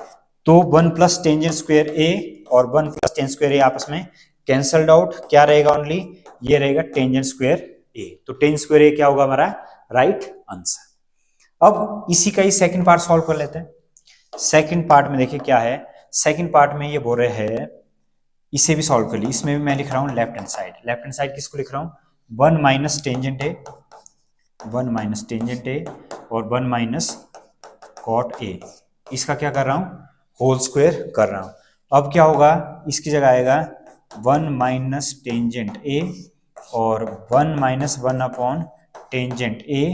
तो 1 प्लस टेंजेंट स्क्वायर ए और 1 प्लस टेंजेंट स्क्वायर ए आपस में कैंसल्ड आउट, क्या रहेगा ओनली, ये रहेगा टेंजेंट स्क्वायर ए। तो टेंजेंट स्क्वायर ए क्या होगा हमारा राइट आंसर। अब इसी का ही सेकंड पार्ट सॉल्व कर लेते हैं। सेकंड पार्ट में देखिए क्या है, सेकंड पार्ट में ये बोल रहे हैं, इसे भी सॉल्व कर ली। इसमें भी मैं लिख रहा हूं left hand side. Left hand side किसको लिख रहा हूं, 1 minus tangent A, 1 minus tangent a और 1 माइनस कॉट ए, इसका क्या कर रहा हूं, होल स्क्वायर कर रहा हूं। अब क्या होगा, इसकी जगह आएगा 1 माइनस टेंजेंट ए और 1 माइनस 1 अपॉन टेंजेंट ए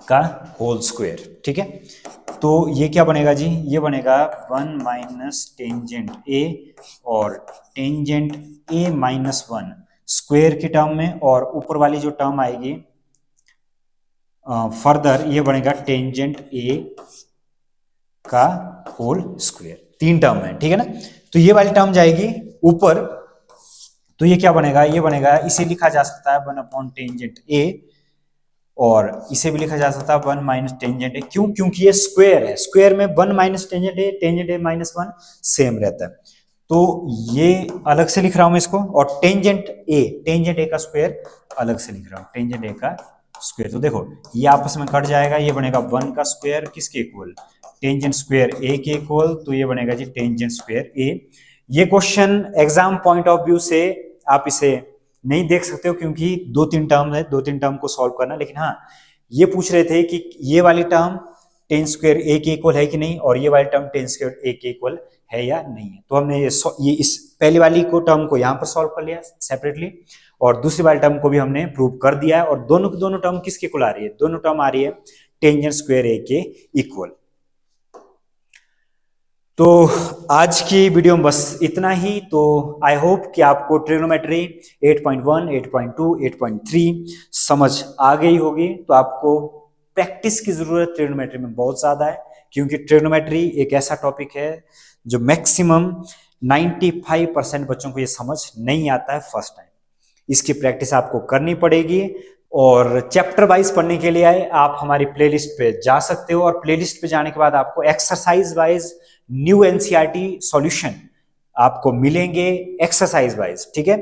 का होल स्क्वायर। ठीक है, तो ये क्या बनेगा जी, ये बनेगा 1 माइनस टेंजेंट ए और टेंजेंट ए माइनस 1 स्क्वायर की टर्म में, और ऊपर वाली जो टर्म आएगी फर्दर ये बनेगा टेंजेंट ए का होल स्क्वायर। 3 टर्म है, ठीक है ना। तो ये वाली टर्म जाएगी ऊपर, तो ये क्या बनेगा, ये बनेगा, इसे लिखा जा सकता है 1 अपॉन टेंजेंट ए, और इसे भी लिखा जा सकता है 1 माइनस टेंजेंट ए। क्यों, क्योंकि ये स्क्वायर है, स्क्वायर में 1 माइनस टेंजेंट ए माइनस 1 सेम रहता है। तो ये अलग से लिख रहा हूं मैं इसको, और टेंजेंट ए का स्क्वायर अलग से लिख रहा हूं, टेंजेंट ए का स्क्वायर। तो देखो ये आपस में कट जाएगा, ये बनेगा 1 का स्क्वायर किसके इक्वल, टेंजेंट स्क्वायर ए के इक्वल, तो ये बनेगा जी टेंजेंट स्क्वायर ए। ये question exam point of view से आप इसे नहीं देख सकते हो क्योंकि 2-3 टर्म है, 2-3 टर्म को सॉल्व करना। लेकिन हाँ, ये पूछ रहे थे कि ये वाली टर्म टेन स्क्वायर ए के इक्वल है कि नहीं, और ये वाली टर्म टेन स्क्वायर ए के इक्वल है या नहीं है। तो हमने ये इस पहली वाली को टर्म को यहाँ पर सॉल्व कर लिया सेपरेटली, और दूसरी वाली टर्म को भी हमने प्रूव कर दिया है। और दोनों की दोनों टर्म किसके इक्वल आ रही है, दोनों टर्म आ रही है टेंजेंट स्क्वायर ए के इक्वल। तो आज की वीडियो में बस इतना ही। तो आई होप कि आपको ट्रिग्नोमेट्री 8.1, 8.2, 8.3 समझ आ गई होगी। तो आपको प्रैक्टिस की जरूरत ट्रिग्नोमेट्री में बहुत ज्यादा है, क्योंकि ट्रिग्नोमेट्री एक ऐसा टॉपिक है जो मैक्सिमम 95% बच्चों को ये समझ नहीं आता है फर्स्ट टाइम। इसकी प्रैक्टिस आपको करनी पड़ेगी, और चैप्टर वाइज पढ़ने के लिए आप हमारी प्लेलिस्ट पे जा सकते हो, और प्लेलिस्ट पे जाने के बाद आपको exercise wise new NCERT solution आपको मिलेंगे एक्सरसाइज वाइज। ठीक है,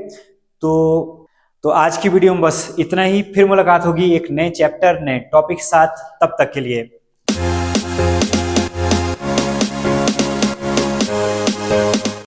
तो आज की वीडियो में बस इतना ही। फिर मुलाकात होगी एक नए चैप्टर नए टॉपिक के साथ, तब तक के लिए